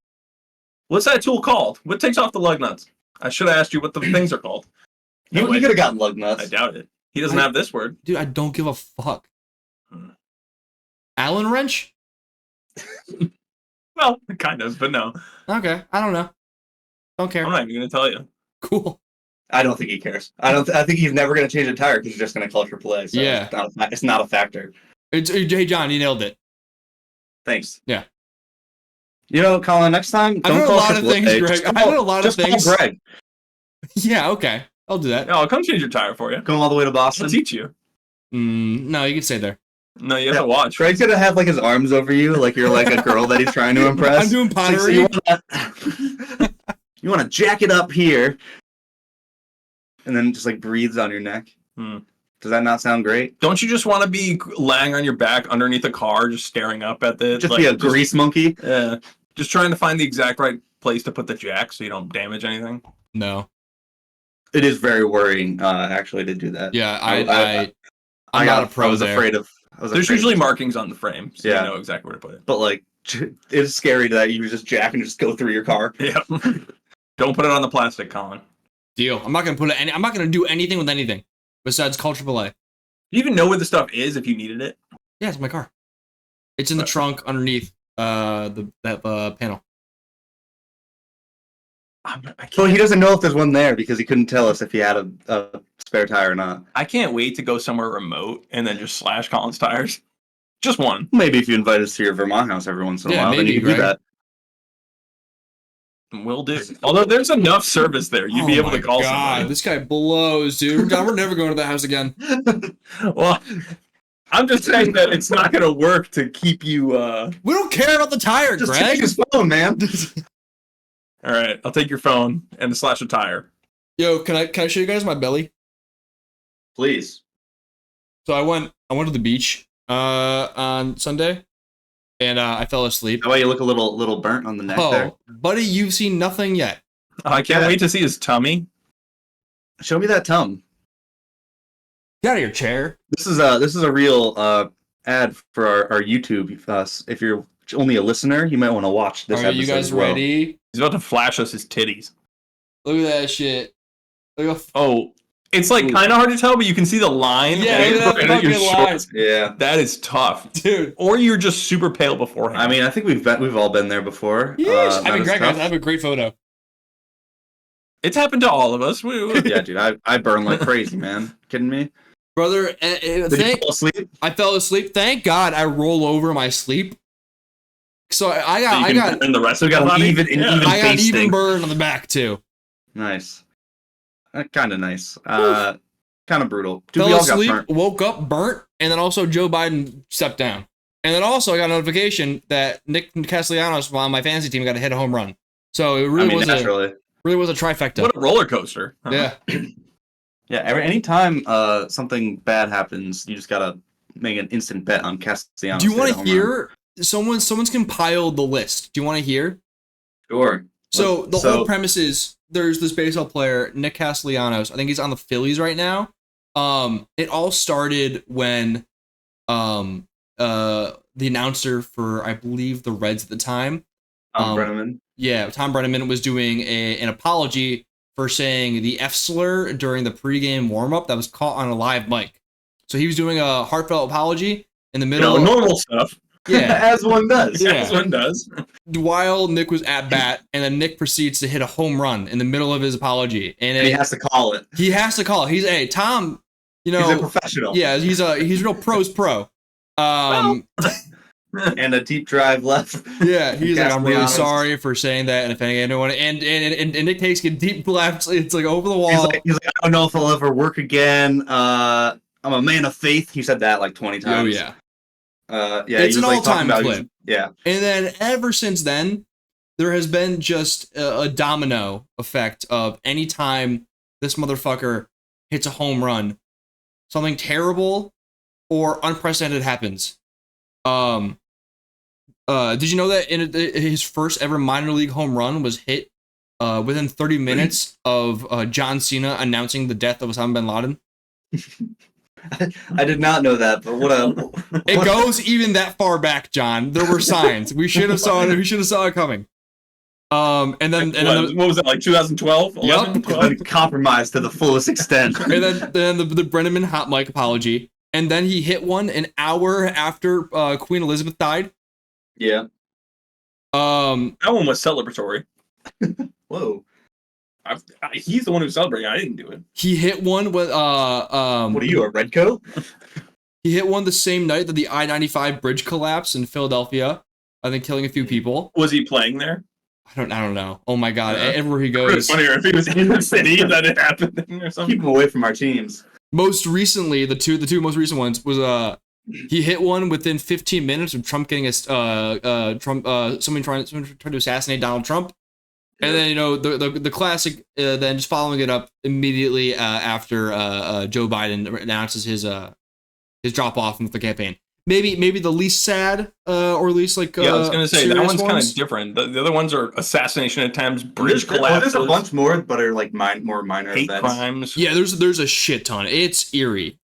What's that tool called? What takes off the lug nuts? I should have asked you what the things are called. You could have gotten lug nuts. I doubt it. He doesn't have this word. Dude, I don't give a fuck. Allen wrench? Well, kind of, but no. Okay, I don't know. Don't care. I'm not even going to tell you. Cool. I don't think he cares. I think he's never going to change a tire because he's just going to call AAA. So yeah. It's not a factor. Hey, John, you nailed it. Thanks. Yeah. Colin, next time, don't call AAA. I know a lot of things. Just call Greg. Yeah, okay. I'll do that. No, I'll come change your tire for you. Come all the way to Boston. I'll teach you. No, you can stay there. No, you have to watch. Greg's going to have his arms over you like you're like a girl that he's trying to impress. I'm doing pottery. You want to jack it up here. And then just breathes on your neck. Does that not sound great? Don't you just want to be laying on your back underneath a car, just staring up at the... Just be a grease monkey? Yeah. Just trying to find the exact right place to put the jack so you don't damage anything? No. It is very worrying, actually, to do that. Yeah, I'm not a pro there. There's usually markings on the frame, so you know exactly where to put it. But like, it's scary that you just jack and just go through your car. Yeah. Don't put it on the plastic, Colin. Deal. I'm not gonna put it. I'm not gonna do anything with anything besides Culture Belay. Do you even know where the stuff is if you needed it? Yeah, it's in my car. It's in the trunk underneath that panel. So he doesn't know if there's one there because he couldn't tell us if he had a spare tire or not. I can't wait to go somewhere remote and then just slash Colin's tires. Just one. Maybe if you invite us to your Vermont house every once in a while, maybe, then you can do that. Will do. Although there's enough service there, you'd be able to call somebody. This guy blows, dude. We're never going to that house again. Well, I'm just saying that it's not going to work to keep you. We don't care about the tire, Just Greg. take his phone, man. All right, I'll take your phone and slash a tire. Yo, can I show you guys my belly? Please. So I went to the beach on Sunday, and I fell asleep. That way you look a little burnt on the neck there. Buddy, you've seen nothing yet. I can't wait to see his tummy. Show me that tum. Get out of your chair. This is a real ad for our YouTube. If you're only a listener, you might want to watch this. Are you guys ready? He's about to flash us his titties. Look at that shit. It's like kind of hard to tell, but you can see the line. Yeah, look at that fucking line. Yeah, that is tough, dude. Or you're just super pale beforehand. I mean, I think we've all been there before. I mean, Greg, I have a great photo. It's happened to all of us. Yeah, dude, I burn like crazy, man. Kidding me, brother? Did you fall asleep? I fell asleep. Thank God I roll over my sleep. So I got and the rest of got even burn on the back too. Nice. Kind of nice. Kind of brutal. Dude, fell asleep, woke up burnt, and then also Joe Biden stepped down. And then also I got a notification that Nick Castellanos on my fantasy team got to hit a home run. So it really was a trifecta. What a roller coaster. Yeah. Yeah, anytime something bad happens, you just gotta make an instant bet on Castellanos. Do you want to hear? Someone's compiled the list. Do you want to hear? Sure. So the whole premise is there's this baseball player, Nick Castellanos. I think he's on the Phillies right now. It all started when the announcer for, I believe, the Reds at the time, Tom Brenneman. Yeah, Tom Brenneman was doing an apology for saying the F slur during the pregame warm-up that was caught on a live mic. So he was doing a heartfelt apology in the middle. Normal stuff. Yeah, as one does. Yeah. As one does. While Nick was at bat, and then Nick proceeds to hit a home run in the middle of his apology, and he has to call it. He has to call it. Tom. You know, he's a professional. Yeah, he's real pro's pro. And a deep drive left. Yeah, he's like, I'm really sorry for saying that and offending anyone. And Nick takes a deep left. It's like over the wall. He's like, I don't know if I'll ever work again. I'm a man of faith. He said that like 20 times. Oh yeah. Yeah, it's an all-time clip. Yeah. And then ever since then, there has been just a domino effect of any time this motherfucker hits a home run, something terrible or unprecedented happens. Did you know that in his first ever minor league home run was hit within 30 minutes of John Cena announcing the death of Osama bin Laden? I did not know that, but it goes even that far back, John. There were signs. We should have saw it. We should have saw it coming. And then what was that, like 2012? Yep. Compromised to the fullest extent. And then the Brenneman hot mic apology, and then he hit one an hour after Queen Elizabeth died. Yeah. That one was celebratory. Whoa. He's the one who's celebrating. I didn't do it. He hit one with What are you, a redcoat? He hit one the same night that the I-95 bridge collapsed in Philadelphia. I think killing a few people. Was he playing there? I don't know. Oh my god! Everywhere he goes. It's funnier if he was in the city that it happened or something. Keep him away from our teams. Most recently, the two most recent ones was he hit one within 15 minutes of Trump getting someone trying to assassinate Donald Trump. And then, you know, the classic, then just following it up immediately after Joe Biden announces his drop off with the campaign. Maybe the least sad or least like I was gonna say that one's kind of different. The other ones are assassination attempts, bridge collapses. There's a bunch more, but are like more minor hate events. Crimes. Yeah, there's a shit ton. It's eerie.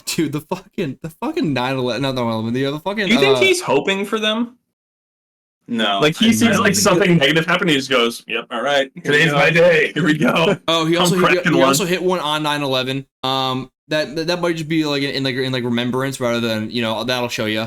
Dude, the fucking 9/11, not the 9/11, the fucking. Do you think he's hoping for them? No. Like he sees like something negative happen, he just goes, "Yep, all right, today's my day. Here we go." Oh, he also cracking he one. also hit one on 9/11. That might just be like in remembrance rather than that'll show you.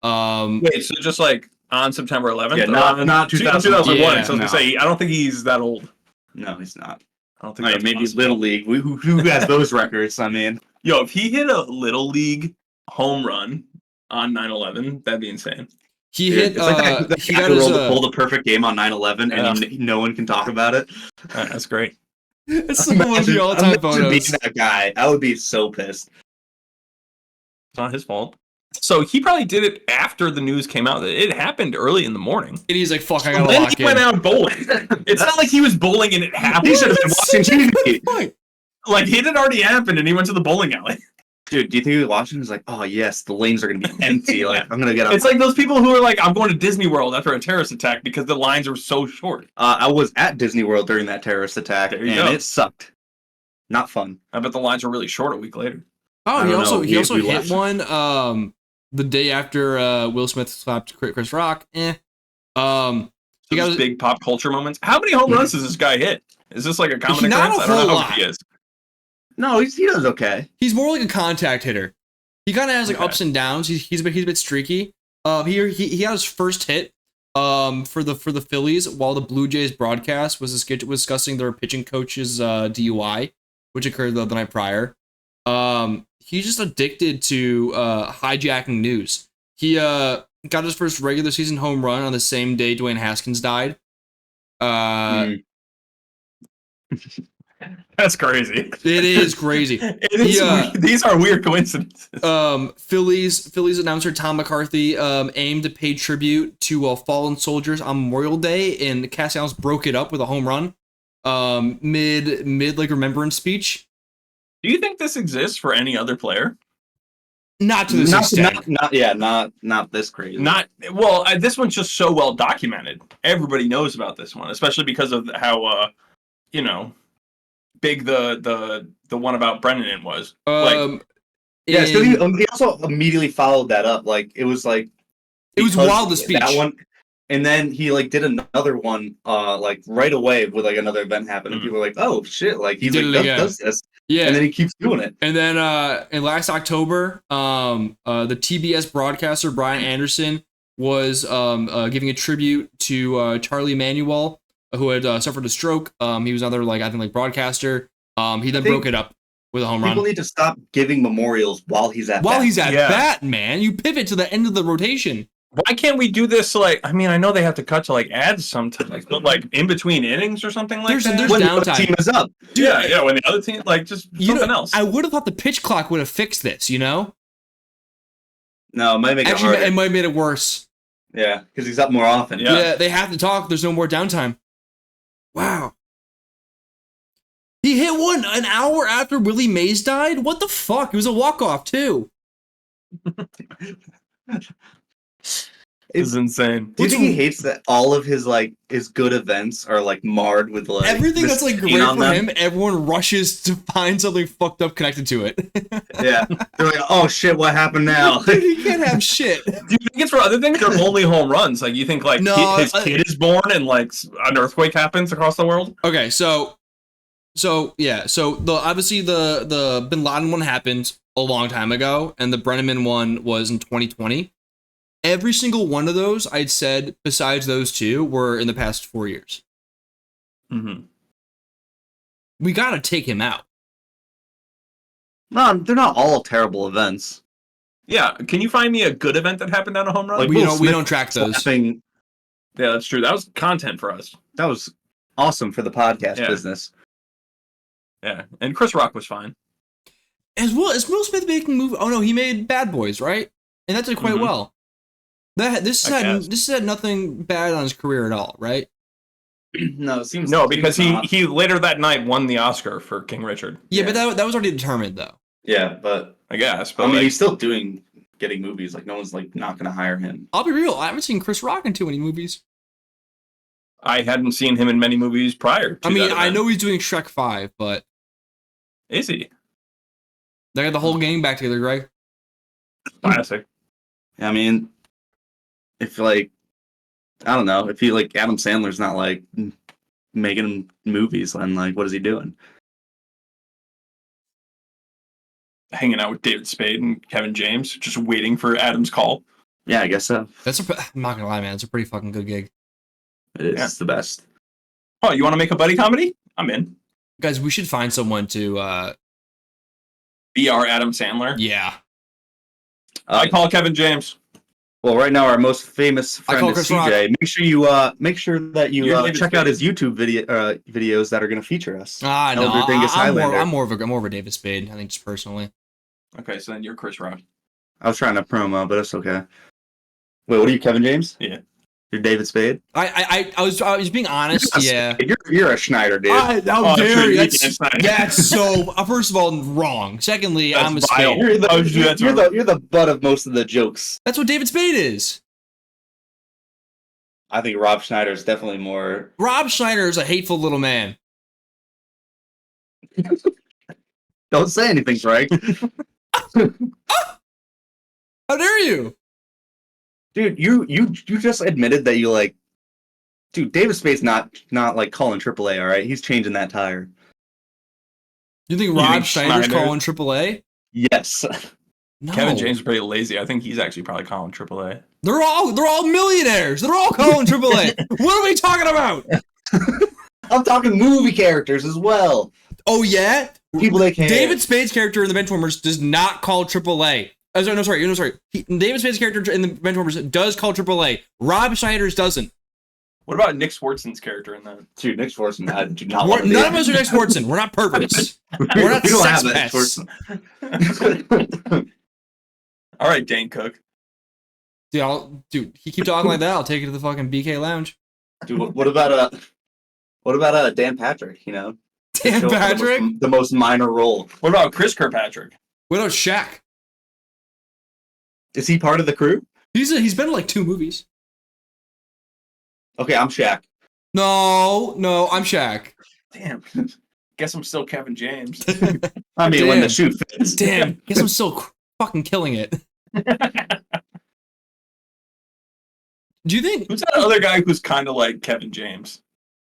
Wait, so just like on September 11th? Yeah, not 2001. 2001. Yeah, So I was gonna say, I don't think he's that old. No, he's not. I don't think Right, that's maybe possible. Little League. Who has those records? I mean, Yo, if he hit a Little League home run on 9/11, that'd be insane. He dude, hit. it's like that He guy got who his. pulled the perfect game on 9/11, and no one can talk about it. That's great. It's some of the all-time Imagine photos. being that guy. I would be so pissed. It's not his fault. So he probably did it after the news came out. It happened early in the morning. And he's like, "Fuck, I gotta Then lock he in." went out bowling. It's not like he was bowling and it happened. He should have been watching TV. Like it had already happened, and he went to the bowling alley. Dude, do you think he was watching? He's like, oh yes, the lanes are gonna be empty. Like I'm gonna get up. It's like those people who are like, "I'm going to Disney World after a terrorist attack because the lines are so short." I was at Disney World during that terrorist attack, There you and go. it sucked. Not fun. I bet the lines were really short a week later. Oh, I he don't also know. he also We hit left. one the day after Will Smith slapped Chris Rock. He got Those his, big pop culture moments. How many home runs does this guy hit? Is this like a common Not occurrence? a I don't know whole how good he lot. is. No, he does okay. he's more like a contact hitter. He kind of has like Okay. ups and downs. He's a bit streaky. He got his first hit for the Phillies while the Blue Jays broadcast was discussing their pitching coach's DUI, which occurred the night prior. He's just addicted to hijacking news. He got his first regular season home run on the same day Dwayne Haskins died. That's crazy. It is crazy. It is. These are weird coincidences. Phillies announcer Tom McCarthy aimed to pay tribute to fallen soldiers on Memorial Day, and Castellanos broke it up with a home run mid like remembrance speech. Do you think this exists for any other player? Not to this extent. Not this crazy. Not well. This one's just so well documented. Everybody knows about this one, especially because of how big the one about Brennan was. Yeah, so he also immediately followed that up. Like it was because wild the speech. That one, and then he did another one right away with another event happened, and people were like, "Oh shit!" Like he's does this, yeah, and then he keeps doing it. And then in last October, the TBS broadcaster Brian Anderson was giving a tribute to Charlie Emanuel, who had suffered a stroke. He was another broadcaster. He then broke it up with a home run. People need to stop giving memorials while he's at bat, man. You pivot to the end of the rotation. Why can't we do this? I know they have to cut to ads sometimes, but in between innings or something like that. There's when downtime. the team is up. Dude, yeah. When the other team just something else. I would have thought the pitch clock would have fixed this. No, it might make Actually, it harder. it might have made it worse. Yeah, because he's up more often. Yeah. They have to talk. There's no more downtime. Wow. He hit one an hour after Willie Mays died? What the fuck? It was a walk-off, too. It's insane. Do you think he hates that all of his good events are marred with everything this that's great on for them? him? Everyone rushes to find something fucked up connected to it. Yeah, they're like, oh shit, what happened now? Dude, he can't have shit. Do you think it's for other things or only home runs? You think his kid is born and an earthquake happens across the world? Okay, so obviously the Bin Laden one happened a long time ago, and the Brenneman one was in 2020. Every single one of those, I'd said, besides those two, were in the past 4 years. Mm-hmm. We gotta take him out. No, they're not all terrible events. Yeah, can you find me a good event that happened on a home run? We don't track those. Slapping, Yeah, that's true. That was content for us. that was awesome for the podcast Yeah. business. Yeah, and Chris Rock was fine. As well as Will Smith making movie. Oh no, he made Bad Boys, right? And that did quite Mhm. well. This I guess. had nothing bad on his career at all, right? No, it seems Because he later that night won the Oscar for King Richard. Yeah, but that was already determined though. Yeah, but I guess. But I mean, he's still getting movies. No one's not gonna hire him. I'll be real. I haven't seen Chris Rock in too many movies. I hadn't seen him in many movies prior to I mean, that I event. know he's doing Shrek 5, but Is he? They got the whole gang back together, Greg. Classic. I mean, if like, I don't know, if he like Adam Sandler's not like making movies, then like, what is he doing? Hanging out with David Spade and Kevin James, just waiting for Adam's call. Yeah, I guess so. I'm not gonna lie, man. It's a pretty fucking good gig. It is. Yeah. It's the best. Oh, you want to make a buddy comedy? I'm in. Guys, we should find someone to. Be our Adam Sandler. Yeah. I call Kevin James. Well, right now our most famous friend is Chris CJ. Make sure that you You're David check out Spade. his YouTube videos that are going to feature us. No, Elder Dingus Highlander. I'm more of a David Spade. I think just personally. Okay, so then you're Chris Rock. I was trying to promo, but it's okay. Wait, what are you, Kevin James? Yeah. You're David Spade? I was being honest. Yeah. You're a Schneider, dude. How dare true, you? you can't sign it. That's so. First of all, wrong. Secondly, That's I'm a vile. Spade. You're the butt of most of the jokes. That's what David Spade is. I think Rob Schneider is definitely more. Rob Schneider is a hateful little man. Don't say anything, Frank. How dare you? Dude, you just admitted that you like. Dude, David Spade's not like Colin AAA. All right, he's changing that tire. You think You Rob think Schneider's Schneider- calling AAA? Yes. No. Kevin James is pretty lazy. I think he's actually probably calling AAA. They're all millionaires. They're all calling AAA. What are we talking about? I'm talking movie characters as well. Oh yeah, People that can. David Spade's character in the Benchwarmers does not call AAA. No, sorry. David Spade's character in the Benchwarmers does call AAA. Rob Schneider's doesn't. What about Nick Swartzen's character in that? Dude, Nick Swartzen, I do not want to None of us are Nick Swartzen. We're not perverts. We're not we don't sex have that pests. Swartzen. All right, Dane Cook. Dude, he keep talking like that. I'll take it to the fucking BK Lounge. Dude, what about Dan Patrick? You know, Dan Show Patrick. the most minor role. What about Chris Kirkpatrick? What about Shaq? Is he part of the crew? He's been in like 2 movies. Okay, I'm Shaq. No, I'm Shaq. Damn. Guess I'm still Kevin James. I mean, when Damn. the shoe fits. Damn, guess I'm still fucking killing it. Do you think? Who's that other guy who's kind of like Kevin James?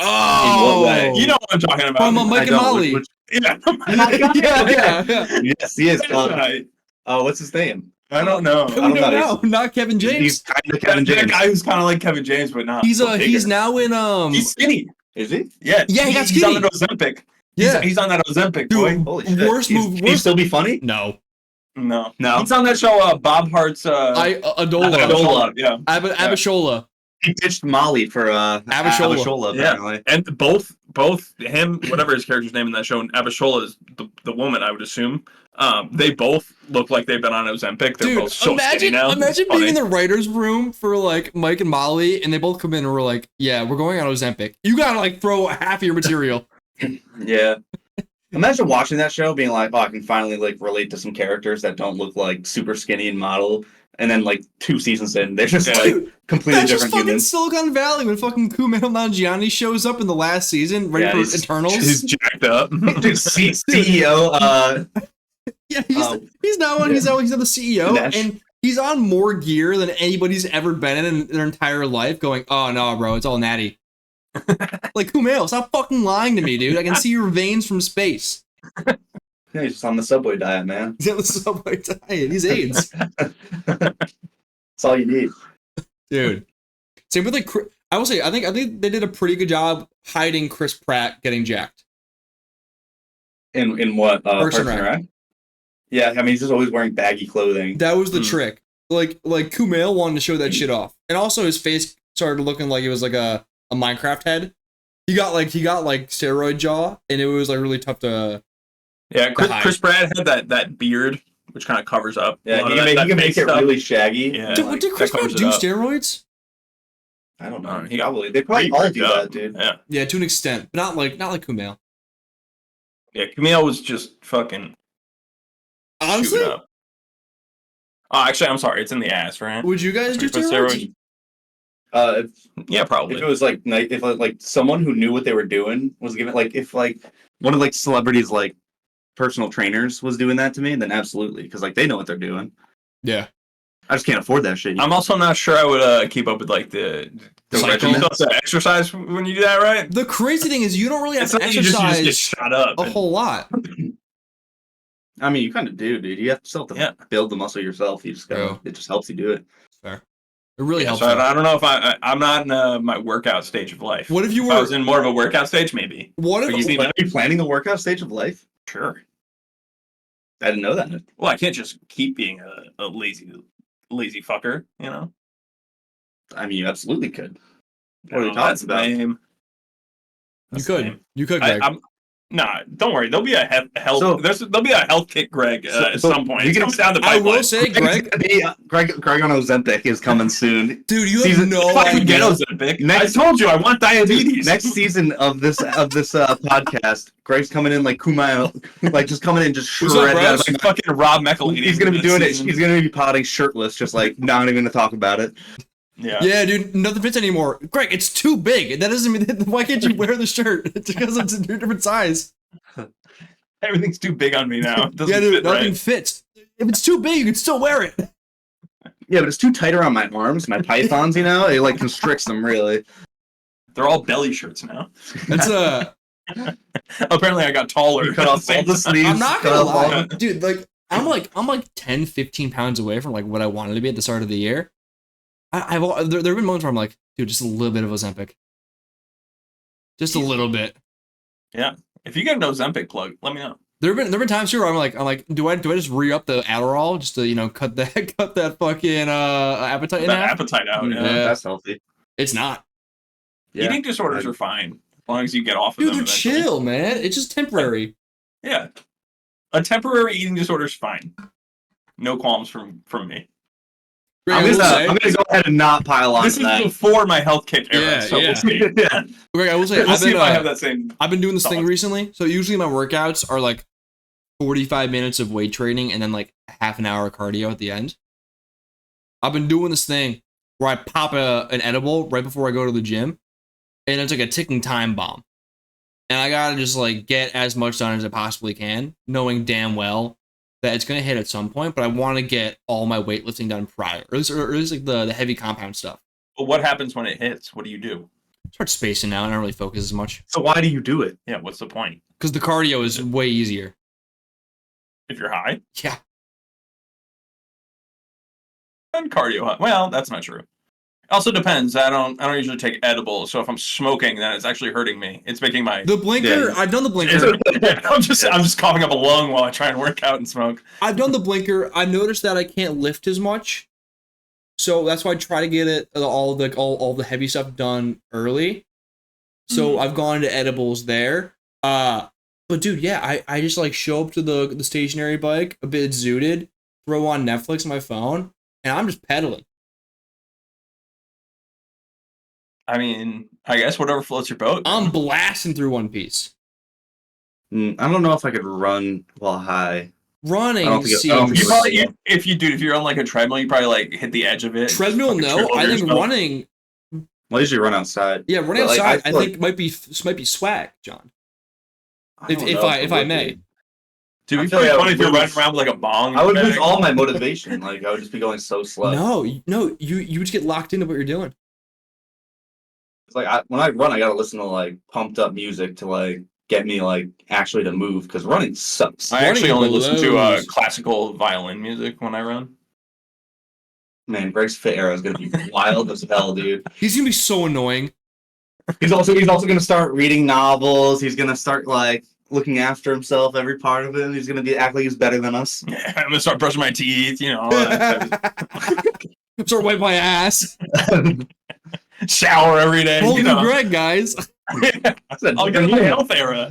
Oh, what way? You know what I'm talking about. From Mike I and don't- Molly. Yeah. yeah. Yes, he is. Right. What's his name? I don't know. We don't don't know. know. Not Kevin He's James. kind of Kevin That James. guy who's kind of like Kevin James, but not. He's so bigger. he's now in He's skinny. Is he? Yeah. Yeah, he got He's on skinny. that Ozempic. Yeah. He's on that Ozempic, boy. Dude, Holy shit. worst He's- move. Can he still be funny? No. No. No. He's on that show, Bob Hart's. Adola. Adola. Yeah. Abishola. He ditched Molly for Abishola. Abishola, Yeah. apparently. And both him, whatever his character's name in that show, and Abishola is the woman, I would assume. They both look like they've been on Ozempic. They're Dude, both so skinny now. imagine It's funny. being in the writer's room for like Mike and Molly, and they both come in and we're like, yeah, we're going on Ozempic. You gotta like throw half of your material. Yeah. Imagine watching that show, being like, "Oh, I can finally like relate to some characters that don't look like super skinny and model." And then like 2 seasons in, they're just Yeah. like Dude, completely That's just different fucking humans. Silicon Valley when fucking Kumail Nanjiani shows up in the last season, ready Yeah, for he's- Eternals. He's jacked up. Dude, CEO. Yeah, he's now on the CEO, Nash. and he's on more gear than anybody's ever been in their entire life. Going, oh no, bro, it's all natty. Like Kumail, stop fucking lying to me, dude. I can see your veins from space. Yeah, he's just on the Subway diet, man. He's on the Subway diet. He's AIDS, That's all you need. dude. Same with like, I will say, I think they did a pretty good job hiding Chris Pratt getting jacked. In what? Parks and Parks and Rec. Rec? Yeah, I mean, he's just always wearing baggy clothing. That was the Mm. trick. Like Kumail wanted to show that shit off, and also his face started looking like it was like a Minecraft head. He got like steroid jaw, and it was like really tough to. Yeah, The hide. Chris Pratt had that beard, which kind of covers up. a Yeah, lot he of can that make face it stuff. really shaggy. Yeah. Did, Like, did Chris that Pratt covers do it up. steroids? I don't know. He- They probably all do Yeah. that, dude. Yeah, Yeah, to an extent, but not like Kumail. yeah. Camille was just fucking Honestly, shooting up. Oh, actually, I'm sorry. It's in the ass, right? would you guys do Put steroids? If Yeah, probably. if it was like if like someone who knew what they were doing was given, like if like one of like celebrities like personal trainers was doing that to me, then absolutely, because like they know what they're doing. Yeah. I just can't afford that shit. I'm also not sure I would keep up with like the Cycle. exercise when you do that, right? The crazy thing is you don't really have It's to not like you just exercise get shot up. a whole lot. I mean, you kind of do, dude. You have to build the muscle yourself. You just gotta, it just helps you do it. Fair. It really helps. So I don't know if I'm not in my workout stage of life. What if I was in more of a workout stage, maybe. What if are you planning the workout stage of life? Sure. I didn't know that. Well, I can't just keep being a lazy fucker, you know? I mean, you absolutely could. What are you talking about? Lame. You could, Greg. Nah, don't worry. There'll be a health. There'll be a health kick, Greg, at some point. It comes down the pipeline. I will say, Greg on Ozempic is coming soon. Dude, you have no idea. Get Ozempic. I told you I want diabetes. Next season of this podcast, Greg's coming in like Kumail, like just coming in just shredded out of like fucking Rob McElhenney. He's gonna be doing it. He's gonna be potting shirtless, just like not even gonna talk about it. Yeah, dude, nothing fits anymore. Greg, it's too big. That doesn't mean. Why can't you wear the shirt? It's because it's a different size. Everything's too big on me now. Yeah, dude, nothing fits. If it's too big, you can still wear it. Yeah, but it's too tight around my arms, my pythons. You know, it like constricts them really. They're all belly shirts now. That's Apparently, I got taller. You cut off all the sleeves. I'm not gonna lie, dude. Like, I'm like 10, 15 pounds away from like what I wanted to be at the start of the year. There have been moments where I'm like, dude, just a little bit of Ozempic. Just a little bit. Yeah. If you get an Ozempic plug, let me know. There've been times here where I'm like, do I just re-up the Adderall just to cut that fucking appetite in half? Appetite out. Yeah, that's healthy. It's not. Yeah. Eating disorders are fine as long as you get off of them. Dude, they're chill, man. It's just temporary. Yeah, a temporary eating disorder is fine. No qualms from me. I'm gonna go ahead and not pile on. This is before my health kick era, yeah, so we'll see. Yeah. Greg, I will say, we'll see if I have that same. I've been doing this thing recently. So usually my workouts are like 45 minutes of weight training and then like half an hour of cardio at the end. I've been doing this thing where I pop an edible right before I go to the gym, and it's like a ticking time bomb. And I gotta just like get as much done as I possibly can, knowing damn well that it's gonna hit at some point, but I want to get all my weightlifting done prior, or at least like the heavy compound stuff. But what happens when it hits? What do you do? Start spacing out. I don't really focus as much. So why do you do it? Yeah, what's the point? Because the cardio is way easier. If you're high? Yeah. And cardio high. Well, that's not true. Also depends. I don't usually take edibles, so if I'm smoking, then it's actually hurting me. It's making the blinker. Yeah. I've done the blinker. I'm just coughing up a lung while I try and work out and smoke. I've done the blinker. I've noticed that I can't lift as much, so that's why I try to get it all the heavy stuff done early. So I've gone to edibles there. But dude, yeah, I just like show up to the stationary bike a bit zooted, throw on Netflix on my phone, and I'm just pedaling. I mean, I guess whatever floats your boat. I'm blasting through One Piece. I don't know if I could run while high. Running if you're on like a treadmill, you probably like hit the edge of it. Treadmill, no. I think running. Well, usually run outside. Yeah, running outside. I think might be swag, John. If I may. To be fair, funny if you're running around with like a bong. I would lose all my motivation. Like I would just be going so slow. No, you just get locked into what you're doing. It's like when I run, I gotta listen to like pumped up music to like get me like actually to move because running sucks. I actually only listen to classical violin music when I run. Man, Greg's fit era is gonna be wild as hell, dude. He's gonna be so annoying. He's also gonna start reading novels. He's gonna start like looking after himself every part of it. He's gonna act like he's better than us. Yeah, I'm gonna start brushing my teeth. Start wiping my ass. Shower every day. Holy Greg, guys. I'll get my health era,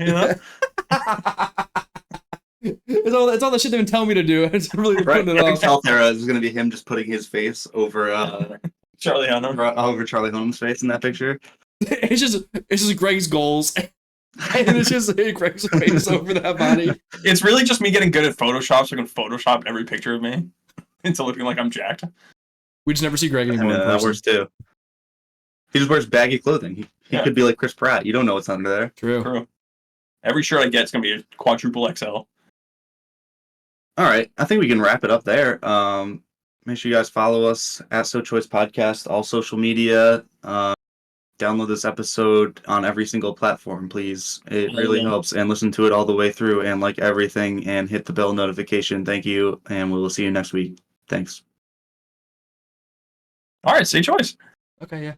It's all the shit they've been telling me to do. It's really putting it off. Health era is going to be him just putting his face over Charlie Hunnam. Over Charlie Hunnam's face in that picture. It's just Greg's goals. And it's just Greg's face over that body. It's really just me getting good at Photoshop, so I can Photoshop every picture of me into looking like I'm jacked. We just never see Greg anymore. That works too. He just wears baggy clothing. He could be like Chris Pratt. You don't know what's under there. True. Every shirt I get is gonna be a quadruple XL. All right, I think we can wrap it up there. Make sure you guys follow us at sochoicepodcast, all social media. Download this episode on every single platform, please. It All of really them. helps. And listen to it all the way through and like everything and hit the bell notification. Thank you. And we will see you next week. Thanks. All right, say choice. Okay, yeah.